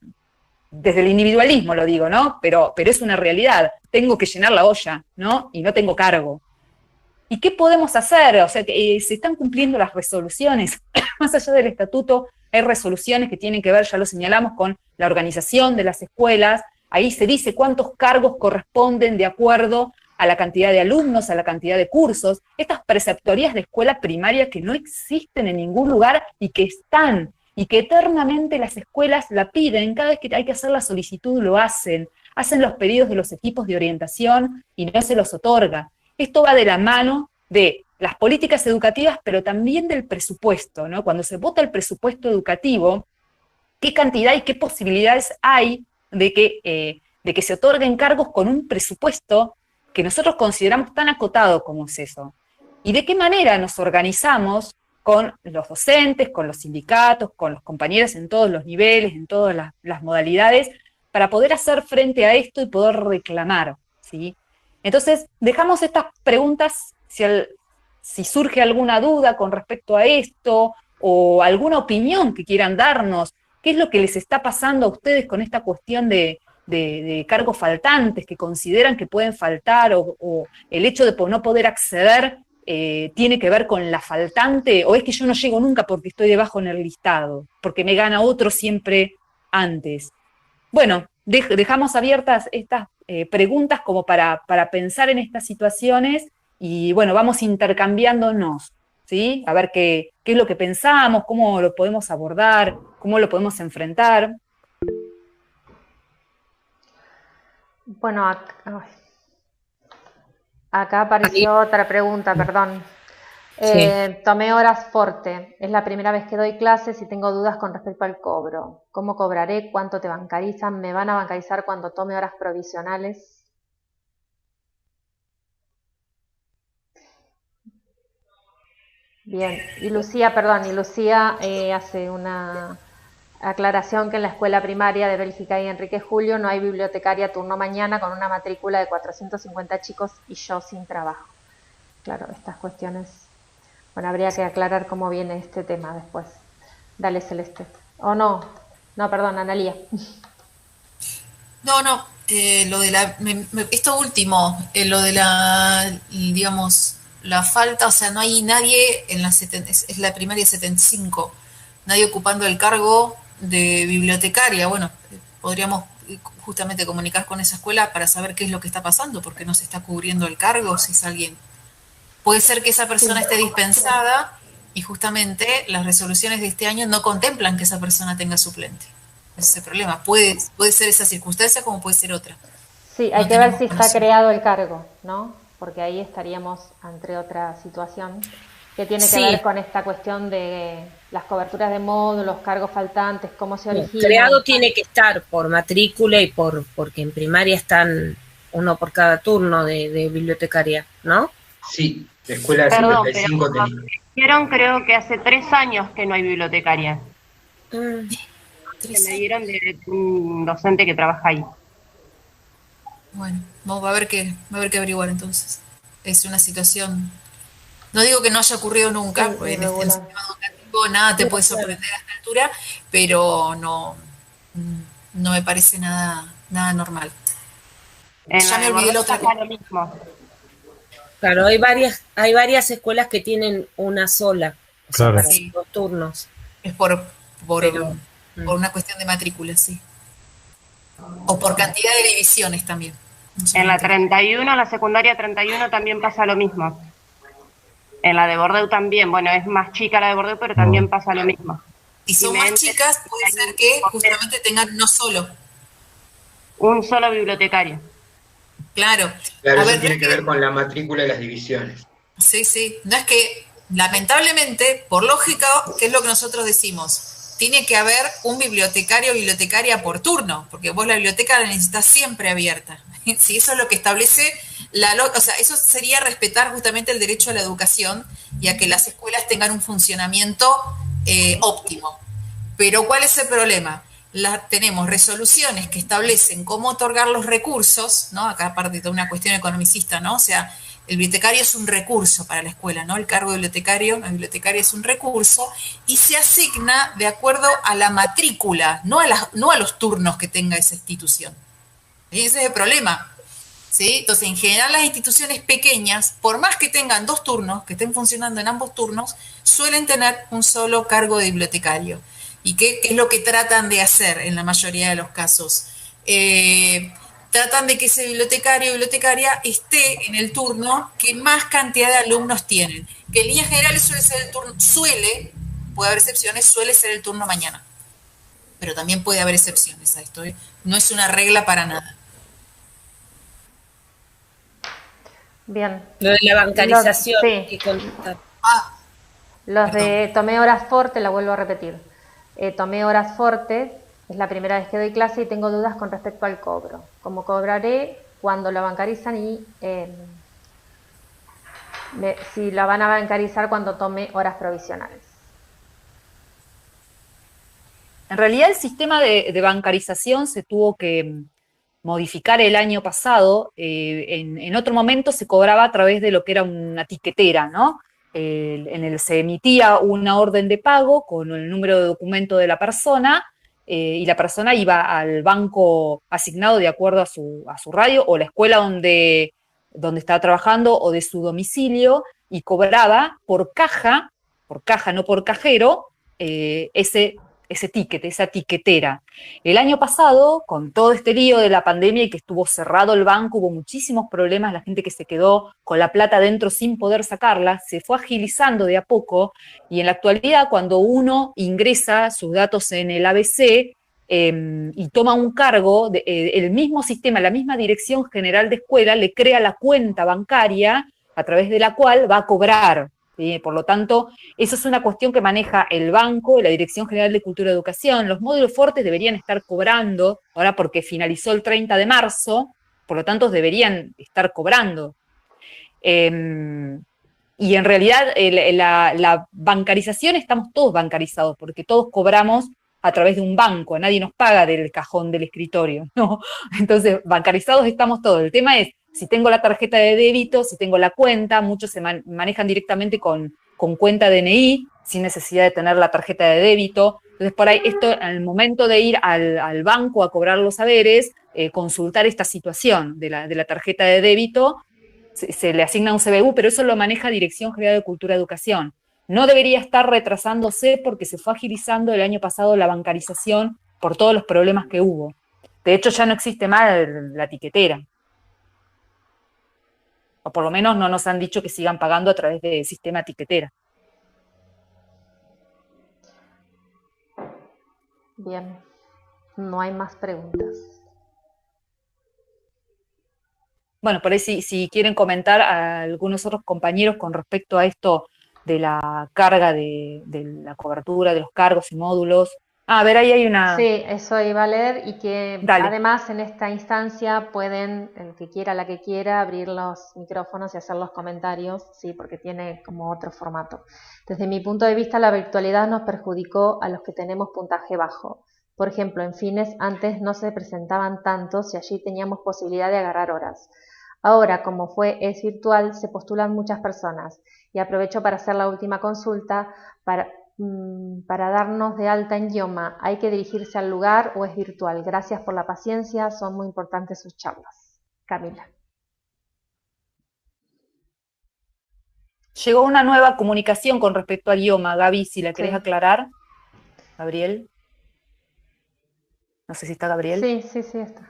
desde el individualismo lo digo, ¿no? Pero es una realidad, tengo que llenar la olla, ¿no? Y no tengo cargo. ¿Y qué podemos hacer? O sea, que se están cumpliendo las resoluciones. Más allá del estatuto, hay resoluciones que tienen que ver, ya lo señalamos, con la organización de las escuelas. Ahí se dice cuántos cargos corresponden de acuerdo a la cantidad de alumnos, a la cantidad de cursos. Estas preceptorías de escuela primaria que no existen en ningún lugar y que están, y que eternamente las escuelas la piden. Cada vez que hay que hacer la solicitud lo hacen los pedidos de los equipos de orientación y no se los otorga. Esto va de la mano de las políticas educativas, pero también del presupuesto, ¿no? Cuando se vota el presupuesto educativo, ¿qué cantidad y qué posibilidades hay de que se otorguen cargos con un presupuesto que nosotros consideramos tan acotado como es eso? ¿Y de qué manera nos organizamos con los docentes, con los sindicatos, con los compañeros en todos los niveles, en todas las modalidades, para poder hacer frente a esto y poder reclamar, ¿sí? Entonces, dejamos estas preguntas, si surge alguna duda con respecto a esto, o alguna opinión que quieran darnos, qué es lo que les está pasando a ustedes con esta cuestión de cargos faltantes, que consideran que pueden faltar, o el hecho de no poder acceder tiene que ver con la faltante, o es que yo no llego nunca porque estoy debajo en el listado, porque me gana otro siempre antes. Bueno, dejamos abiertas estas preguntas como para pensar en estas situaciones y bueno, vamos intercambiándonos, ¿sí? A ver qué es lo que pensamos, cómo lo podemos abordar, cómo lo podemos enfrentar. Bueno, acá apareció otra pregunta, perdón. Tomé horas Forte. Es la primera vez que doy clases y tengo dudas con respecto al cobro. ¿Cómo cobraré? ¿Cuánto te bancarizan? ¿Me van a bancarizar cuando tome horas provisionales? Bien. Y Lucía hace una aclaración que en la escuela primaria de Bélgica y Enrique Julio no hay bibliotecaria turno mañana con una matrícula de 450 chicos y yo sin trabajo. Claro, estas cuestiones, bueno, habría que aclarar cómo viene este tema después. Dale, Celeste. O no, perdón, Analía. No, lo de esto último, lo de digamos, la falta, o sea, no hay nadie en es la primaria 75, nadie ocupando el cargo de bibliotecaria. Bueno, podríamos justamente comunicar con esa escuela para saber qué es lo que está pasando, porque no se está cubriendo el cargo, si es alguien. Puede ser que esa persona esté dispensada y justamente las resoluciones de este año no contemplan que esa persona tenga suplente. Ese es el problema. Puede ser esa circunstancia como puede ser otra. Sí, hay que ver si está creado el cargo, ¿no? Porque ahí estaríamos ante otra situación que tiene que ver con esta cuestión de las coberturas de módulos, cargos faltantes, cómo se originan. Creado tiene que estar por matrícula y porque en primaria están uno por cada turno de bibliotecaria, ¿no? Sí, la escuela 55 tenía. Dijeron, creo que hace 3 años que no hay bibliotecaria. Que me dieron de un docente que trabaja ahí. Bueno, va a haber que averiguar entonces. Es una situación, no digo que no haya ocurrido nunca, porque en el sistema educativo nada te puede sorprender a esta altura, pero no me parece nada normal. Ya me olvidé la otra cosa. Claro, hay varias escuelas que tienen una sola, o sea, para dos turnos. Es por una cuestión de matrícula, sí. O por cantidad de divisiones también. En la 31, la secundaria 31 también pasa lo mismo. En la de Bordeaux también, bueno, es más chica la de Bordeaux, pero también pasa lo mismo. Si son más chicas, puede ser que justamente tengan un solo bibliotecario. Claro. Claro, eso tiene que ver con la matrícula y las divisiones. Sí. No es que, lamentablemente, por lógica, ¿qué es lo que nosotros decimos? Tiene que haber un bibliotecario o bibliotecaria por turno, porque vos la biblioteca la necesitas siempre abierta. Si eso es lo que establece, o sea, eso sería respetar justamente el derecho a la educación y a que las escuelas tengan un funcionamiento óptimo. Pero ¿cuál es el problema? Tenemos resoluciones que establecen cómo otorgar los recursos, ¿no? Acá aparte de una cuestión economicista, ¿no? O sea, el bibliotecario es un recurso para la escuela, ¿no? El cargo de bibliotecario, la bibliotecaria es un recurso y se asigna de acuerdo a la matrícula, no a los turnos que tenga esa institución. Y ese es el problema, ¿sí? Entonces, en general, las instituciones pequeñas, por más que tengan 2 turnos, que estén funcionando en ambos turnos, suelen tener un solo cargo de bibliotecario. ¿Y qué es lo que tratan de hacer en la mayoría de los casos? Tratan de que ese bibliotecario o bibliotecaria esté en el turno que más cantidad de alumnos tienen. Que en líneas generales suele ser el turno, puede haber excepciones, suele ser el turno mañana. Pero también puede haber excepciones a esto, ¿eh? No es una regla para nada. Bien. Lo de la bancarización. Sí. Los de tomé horas Forte, la vuelvo a repetir. Tomé horas Forte, es la primera vez que doy clase y tengo dudas con respecto al cobro. ¿Cómo cobraré cuando la bancarizan y si la van a bancarizar cuando tome horas provisionales? En realidad el sistema de bancarización se tuvo que modificar el año pasado. En otro momento se cobraba a través de lo que era una tiquetera, ¿no? Se emitía una orden de pago con el número de documento de la persona y la persona iba al banco asignado de acuerdo a su radio o la escuela donde estaba trabajando o de su domicilio y cobraba por caja, no por cajero, ese ticket, esa tiquetera. El año pasado, con todo este lío de la pandemia y que estuvo cerrado el banco, hubo muchísimos problemas, la gente que se quedó con la plata dentro sin poder sacarla, se fue agilizando de a poco, y en la actualidad, cuando uno ingresa sus datos en el ABC y toma un cargo, el mismo sistema, la misma Dirección General de Escuela le crea la cuenta bancaria a través de la cual va a cobrar. ¿Sí? Por lo tanto, eso es una cuestión que maneja el banco y la Dirección General de Cultura y Educación. Los módulos Fortes deberían estar cobrando, ahora porque finalizó el 30 de marzo, por lo tanto deberían estar cobrando. Y en realidad la bancarización, estamos todos bancarizados, porque todos cobramos a través de un banco, nadie nos paga del cajón del escritorio, ¿no? Entonces, bancarizados estamos todos. El tema es, si tengo la tarjeta de débito, si tengo la cuenta, muchos se manejan directamente con cuenta DNI, sin necesidad de tener la tarjeta de débito. Entonces, por ahí, esto, al momento de ir al banco a cobrar los haberes, consultar esta situación de la tarjeta de débito, se le asigna un CBU, pero eso lo maneja Dirección General de Cultura y Educación. No debería estar retrasándose porque se fue agilizando el año pasado la bancarización por todos los problemas que hubo. De hecho, ya no existe más la tiquetera. O por lo menos no nos han dicho que sigan pagando a través del sistema tiquetera. Bien, no hay más preguntas. Bueno, por ahí si quieren comentar a algunos otros compañeros con respecto a esto de la carga de la cobertura, de los cargos y módulos. A ver, ahí hay una... Sí, eso iba a leer y que Dale. Además en esta instancia pueden, el que quiera, la que quiera, abrir los micrófonos y hacer los comentarios, sí, porque tiene como otro formato. Desde mi punto de vista, la virtualidad nos perjudicó a los que tenemos puntaje bajo. Por ejemplo, en fines antes no se presentaban tantos y allí teníamos posibilidad de agarrar horas. Ahora, como es virtual, se postulan muchas personas. Y aprovecho para hacer la última consulta para darnos de alta en idioma. ¿Hay que dirigirse al lugar o es virtual? Gracias por la paciencia, son muy importantes sus charlas. Camila. Llegó una nueva comunicación con respecto al idioma. Gaby, si la querés aclarar. Gabriel. No sé si está Gabriel. Sí, está.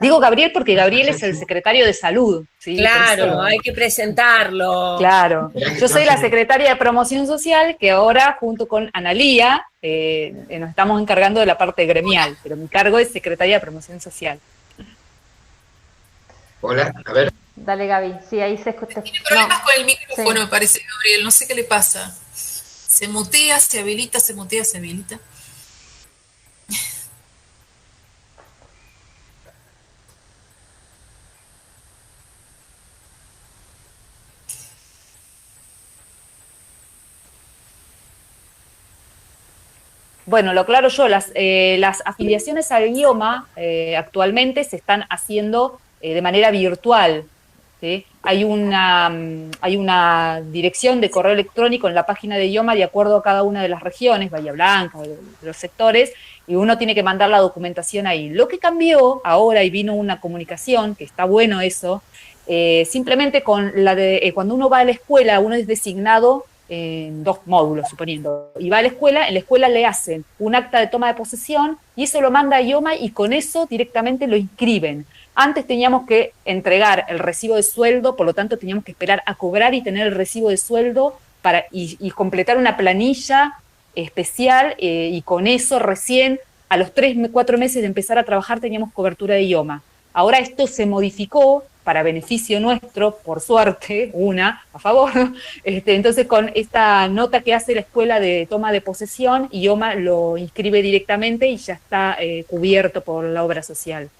Digo Gabriel porque Gabriel es el secretario de salud. ¿Sí? Claro, hay que presentarlo. Claro. Yo soy la secretaria de promoción social que ahora, junto con Analía, nos estamos encargando de la parte gremial, pero mi cargo es secretaria de promoción social. Hola, a ver. Dale, Gaby. Sí, ahí se escucha. Tiene problemas con el micrófono, me parece, Gabriel. No sé qué le pasa. Se mutea, se habilita, se mutea, se habilita. Bueno, lo aclaro yo, las afiliaciones al idioma actualmente se están haciendo de manera virtual. ¿Sí? Hay una dirección de correo electrónico en la página de idioma de acuerdo a cada una de las regiones, Bahía Blanca, los sectores, y uno tiene que mandar la documentación ahí. Lo que cambió ahora, y vino una comunicación, que está bueno eso, simplemente con cuando uno va a la escuela, uno es designado en 2 módulos, suponiendo, y va a la escuela, en la escuela le hacen un acta de toma de posesión y eso lo manda a idioma y con eso directamente lo inscriben. Antes teníamos que entregar el recibo de sueldo, por lo tanto teníamos que esperar a cobrar y tener el recibo de sueldo y completar una planilla especial y con eso recién a los 3-4 meses de empezar a trabajar teníamos cobertura de idioma. Ahora esto se modificó para beneficio nuestro, por suerte, a favor. Entonces, con esta nota que hace la escuela de toma de posesión, IOMA lo inscribe directamente y ya está cubierto por la obra social.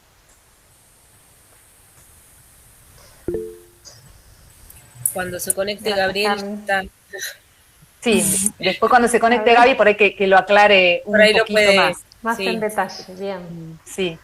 Cuando se conecte Gabriel, está... Sí, después cuando se conecte Gaby, por ahí que lo aclare un poquito más. Más en detalle, bien. Sí.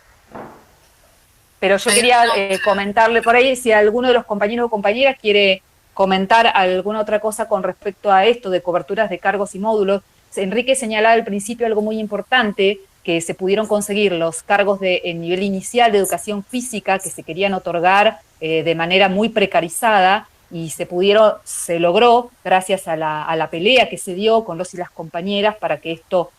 Pero yo quería comentarle por ahí si alguno de los compañeros o compañeras quiere comentar alguna otra cosa con respecto a esto de coberturas de cargos y módulos. Enrique señalaba al principio algo muy importante, que se pudieron conseguir los cargos en nivel inicial de educación física que se querían otorgar de manera muy precarizada, y se logró gracias a la pelea que se dio con los y las compañeras para que esto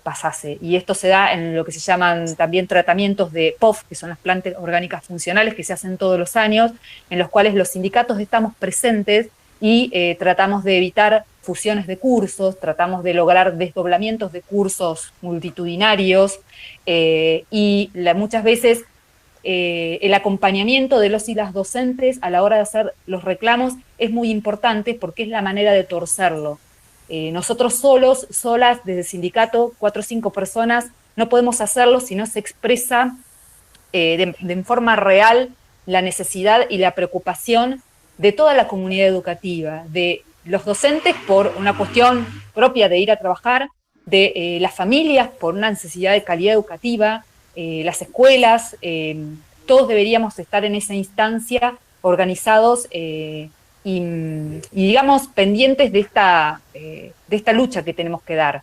pasase. Y esto se da en lo que se llaman también tratamientos de POF, que son las plantas orgánicas funcionales que se hacen todos los años, en los cuales los sindicatos estamos presentes y tratamos de evitar fusiones de cursos, tratamos de lograr desdoblamientos de cursos multitudinarios y muchas veces el acompañamiento de los y las docentes a la hora de hacer los reclamos es muy importante porque es la manera de torcerlo. Nosotros solas, desde el sindicato, 4 o 5 personas, no podemos hacerlo si no se expresa de forma real la necesidad y la preocupación de toda la comunidad educativa, de los docentes por una cuestión propia de ir a trabajar, de las familias por una necesidad de calidad educativa, las escuelas, todos deberíamos estar en esa instancia organizados y digamos pendientes de esta lucha que tenemos que dar,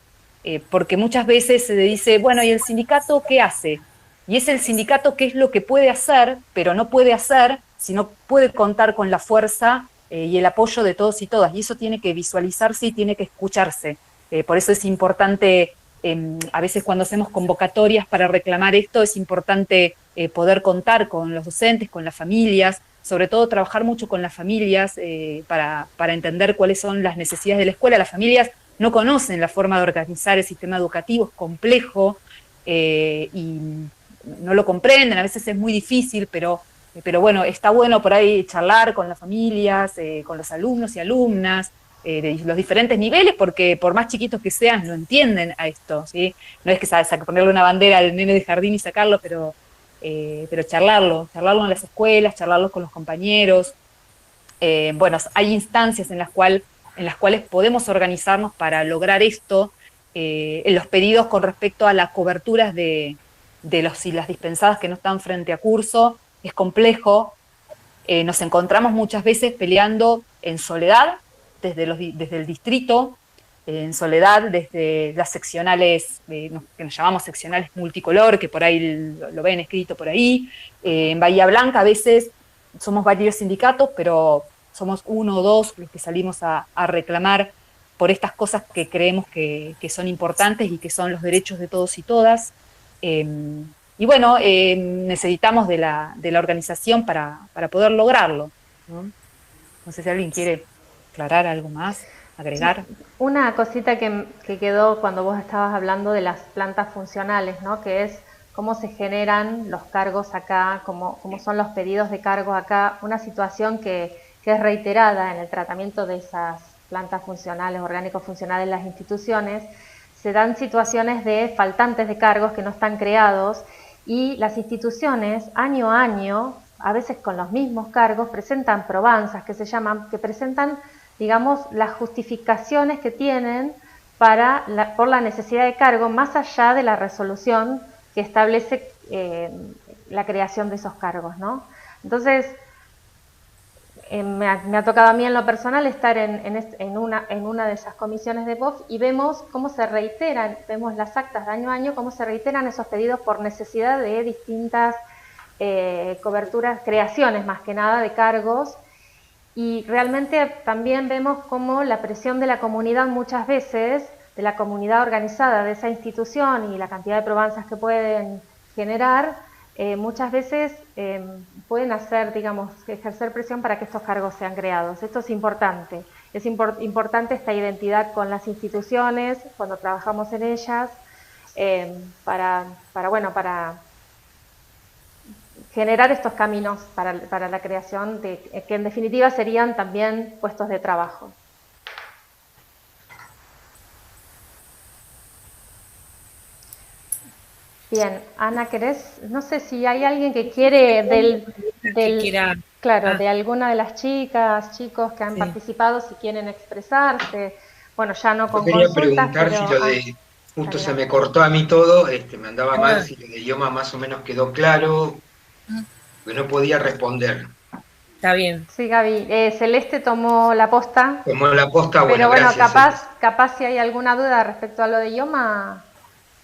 porque muchas veces se dice, bueno, ¿y el sindicato qué hace? Y es el sindicato qué es lo que puede hacer, pero no puede hacer si no puede contar con la fuerza y el apoyo de todos y todas, y eso tiene que visualizarse y tiene que escucharse. Por eso es importante, a veces cuando hacemos convocatorias para reclamar esto, es importante poder contar con los docentes, con las familias, sobre todo trabajar mucho con las familias para entender cuáles son las necesidades de la escuela. Las familias no conocen la forma de organizar el sistema educativo, es complejo y no lo comprenden, a veces es muy difícil, pero bueno, está bueno por ahí charlar con las familias, con los alumnos y alumnas, de los diferentes niveles, porque por más chiquitos que sean, no entienden a esto, ¿sí? No es que sabes ponerle una bandera al nene de jardín y sacarlo, pero charlarlo en las escuelas, charlarlo con los compañeros. Bueno, hay instancias en las cuales podemos organizarnos para lograr esto. En los pedidos con respecto a las coberturas de los y las dispensadas que no están frente a curso, es complejo. Nos encontramos muchas veces peleando en soledad, desde el distrito, en soledad, desde las seccionales, que nos llamamos seccionales multicolor, que por ahí lo ven escrito por ahí. En Bahía Blanca a veces somos varios sindicatos, pero somos 1 o 2 los que salimos a reclamar por estas cosas que creemos que son importantes y que son los derechos de todos y todas. Y bueno, necesitamos de la organización para poder lograrlo, ¿no? No sé si alguien quiere aclarar algo más, agregar. Una cosita que quedó cuando vos estabas hablando de las plantas funcionales, ¿no? Que es cómo se generan los cargos acá, cómo son los pedidos de cargos acá, una situación que es reiterada en el tratamiento de esas plantas funcionales, orgánicos funcionales en las instituciones. Se dan situaciones de faltantes de cargos que no están creados y las instituciones año a año, a veces con los mismos cargos, presentan probanzas que se llaman, que presentan, digamos, las justificaciones que tienen por la necesidad de cargo, más allá de la resolución que establece la creación de esos cargos, ¿no? Entonces, me ha tocado a mí en lo personal estar en una de esas comisiones de POF y vemos cómo se reiteran, vemos las actas de año a año, cómo se reiteran esos pedidos por necesidad de distintas coberturas, creaciones más que nada de cargos, y realmente también vemos cómo la presión de la comunidad muchas veces, de la comunidad organizada de esa institución y la cantidad de probanzas que pueden generar, muchas veces pueden hacer, digamos, ejercer presión para que estos cargos sean creados. Esto es importante. Es importante esta identidad con las instituciones, cuando trabajamos en ellas, para generar estos caminos para la creación, que en definitiva serían también puestos de trabajo. Bien, Ana, ¿querés? No sé si hay alguien que quiere de alguna de las chicas, chicos que han participado, si quieren expresarse. Bueno, ya no con quería consultas, preguntar pero, si lo de, justo se me cortó a mí todo, me andaba mal, si lo de idioma más o menos quedó claro, que no podía responder. Está bien. Sí, Gaby. Celeste tomó la posta. Tomó la posta, bueno, pero bueno, gracias. capaz si hay alguna duda respecto a lo de idioma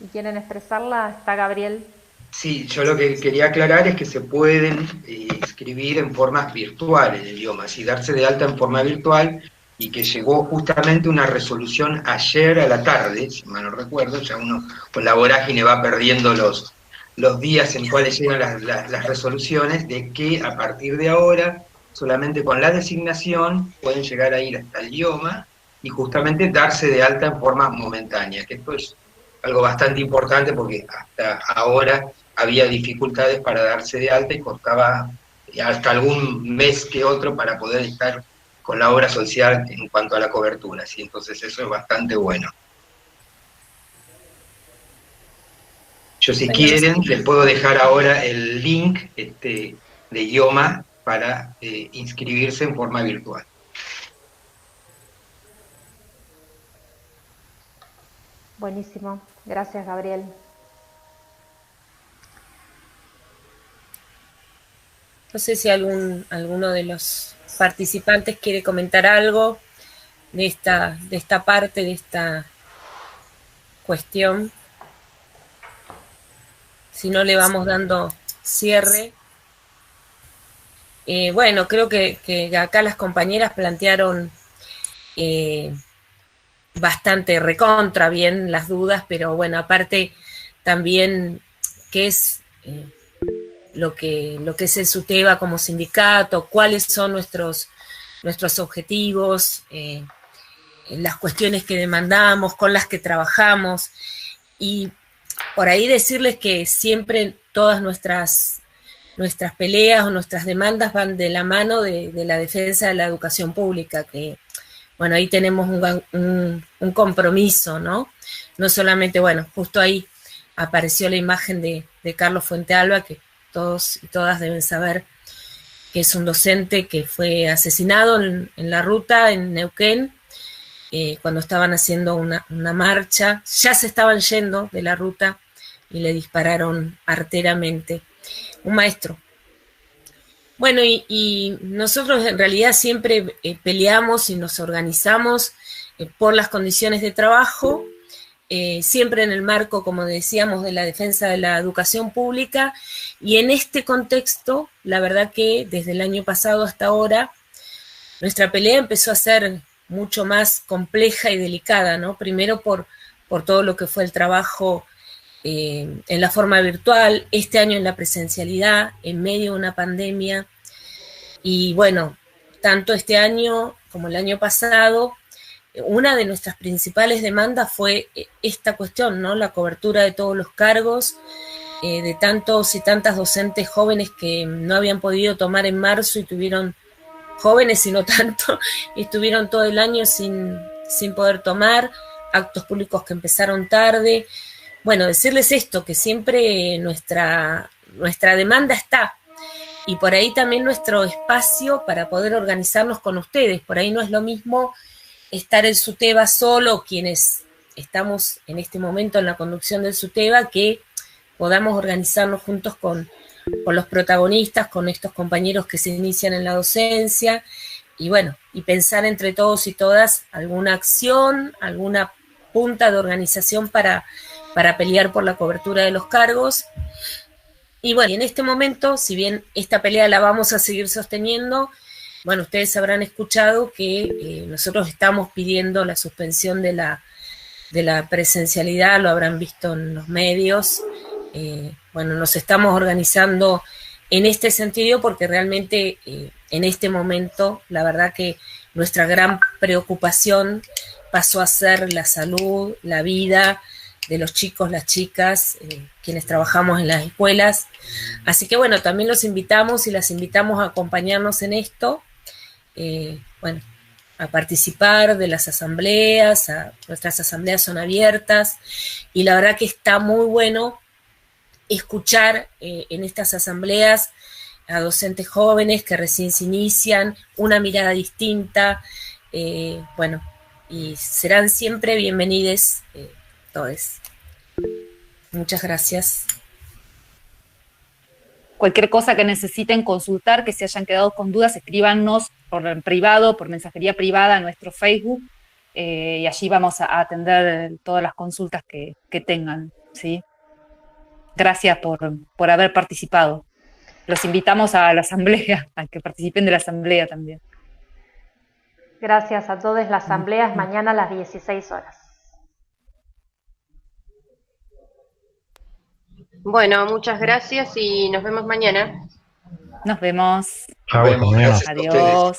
y quieren expresarla, está Gabriel. Sí, yo lo que quería aclarar es que se pueden inscribir en formas virtuales de idiomas y darse de alta en forma virtual, y que llegó justamente una resolución ayer a la tarde, si mal no recuerdo, ya uno con la vorágine va perdiendo los días en cuales llegan las resoluciones, de que a partir de ahora, solamente con la designación, pueden llegar a ir hasta el idioma y justamente darse de alta en forma momentánea, que esto es algo bastante importante porque hasta ahora había dificultades para darse de alta y costaba hasta algún mes que otro para poder estar con la obra social en cuanto a la cobertura, ¿sí? Entonces eso es bastante bueno. Yo si quieren les puedo dejar ahora el link de idioma para inscribirse en forma virtual. Buenísimo, gracias Gabriel. No sé si alguno de los participantes quiere comentar algo de esta parte, de esta cuestión. Si no, le vamos dando cierre. Bueno, creo que acá las compañeras plantearon bastante recontra bien las dudas, pero bueno, aparte también qué es lo que es el SUTEBA como sindicato, cuáles son nuestros objetivos, las cuestiones que demandamos, con las que trabajamos, y por ahí decirles que siempre todas nuestras peleas o nuestras demandas van de la mano de la defensa de la educación pública, que bueno, ahí tenemos un compromiso, ¿no? No solamente, bueno, justo ahí apareció la imagen de Carlos Fuentealba, que todos y todas deben saber que es un docente que fue asesinado en la ruta en Neuquén, cuando estaban haciendo una marcha, ya se estaban yendo de la ruta y le dispararon arteramente. Un maestro. Bueno, y nosotros en realidad siempre peleamos y nos organizamos por las condiciones de trabajo, siempre en el marco, como decíamos, de la defensa de la educación pública, y en este contexto, la verdad que desde el año pasado hasta ahora, nuestra pelea empezó a ser mucho más compleja y delicada, ¿no? Primero por todo lo que fue el trabajo en la forma virtual, este año en la presencialidad, en medio de una pandemia, y bueno, tanto este año como el año pasado, una de nuestras principales demandas fue esta cuestión, ¿no? La cobertura de todos los cargos, de tantos y tantas docentes jóvenes que no habían podido tomar en marzo y tuvieron, jóvenes y no tanto, estuvieron todo el año sin poder tomar, actos públicos que empezaron tarde. Bueno, decirles esto, que siempre nuestra demanda está, y por ahí también nuestro espacio para poder organizarnos con ustedes. Por ahí no es lo mismo estar el SUTEBA solo, quienes estamos en este momento en la conducción del SUTEBA, que podamos organizarnos juntos con los protagonistas, con estos compañeros que se inician en la docencia, y bueno, y pensar entre todos y todas alguna acción, alguna punta de organización para pelear por la cobertura de los cargos. Y bueno, en este momento, si bien esta pelea la vamos a seguir sosteniendo, bueno, ustedes habrán escuchado que nosotros estamos pidiendo la suspensión de la presencialidad, lo habrán visto en los medios. Bueno, nos estamos organizando en este sentido porque realmente en este momento, la verdad que nuestra gran preocupación pasó a ser la salud, la vida los chicos, las chicas, quienes trabajamos en las escuelas. Así que bueno, también los invitamos y las invitamos a acompañarnos en esto, bueno, a participar de las asambleas, nuestras asambleas son abiertas, y la verdad que está muy bueno escuchar en estas asambleas a docentes jóvenes que recién se inician, una mirada distinta, bueno, y serán siempre bienvenidos todos. Muchas gracias. Cualquier cosa que necesiten consultar, que se hayan quedado con dudas, escríbanos por privado, por mensajería privada a nuestro Facebook, y allí vamos a atender todas las consultas que tengan, ¿sí? Gracias por haber participado. Los invitamos a la asamblea, a que participen de la asamblea también. Gracias a todos. La asamblea es mañana a las 16 horas. Bueno, muchas gracias y nos vemos mañana. Nos vemos. Chao, hasta mañana. Adiós.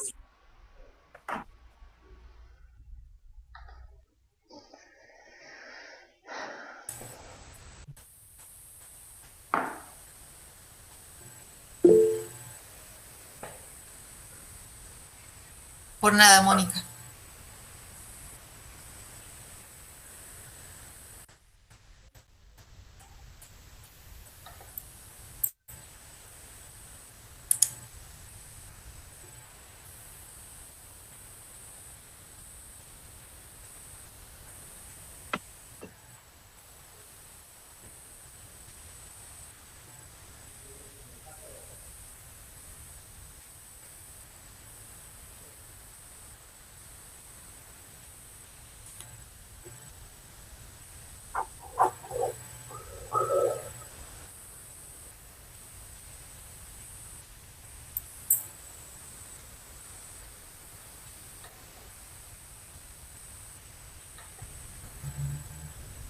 Por nada, Mónica.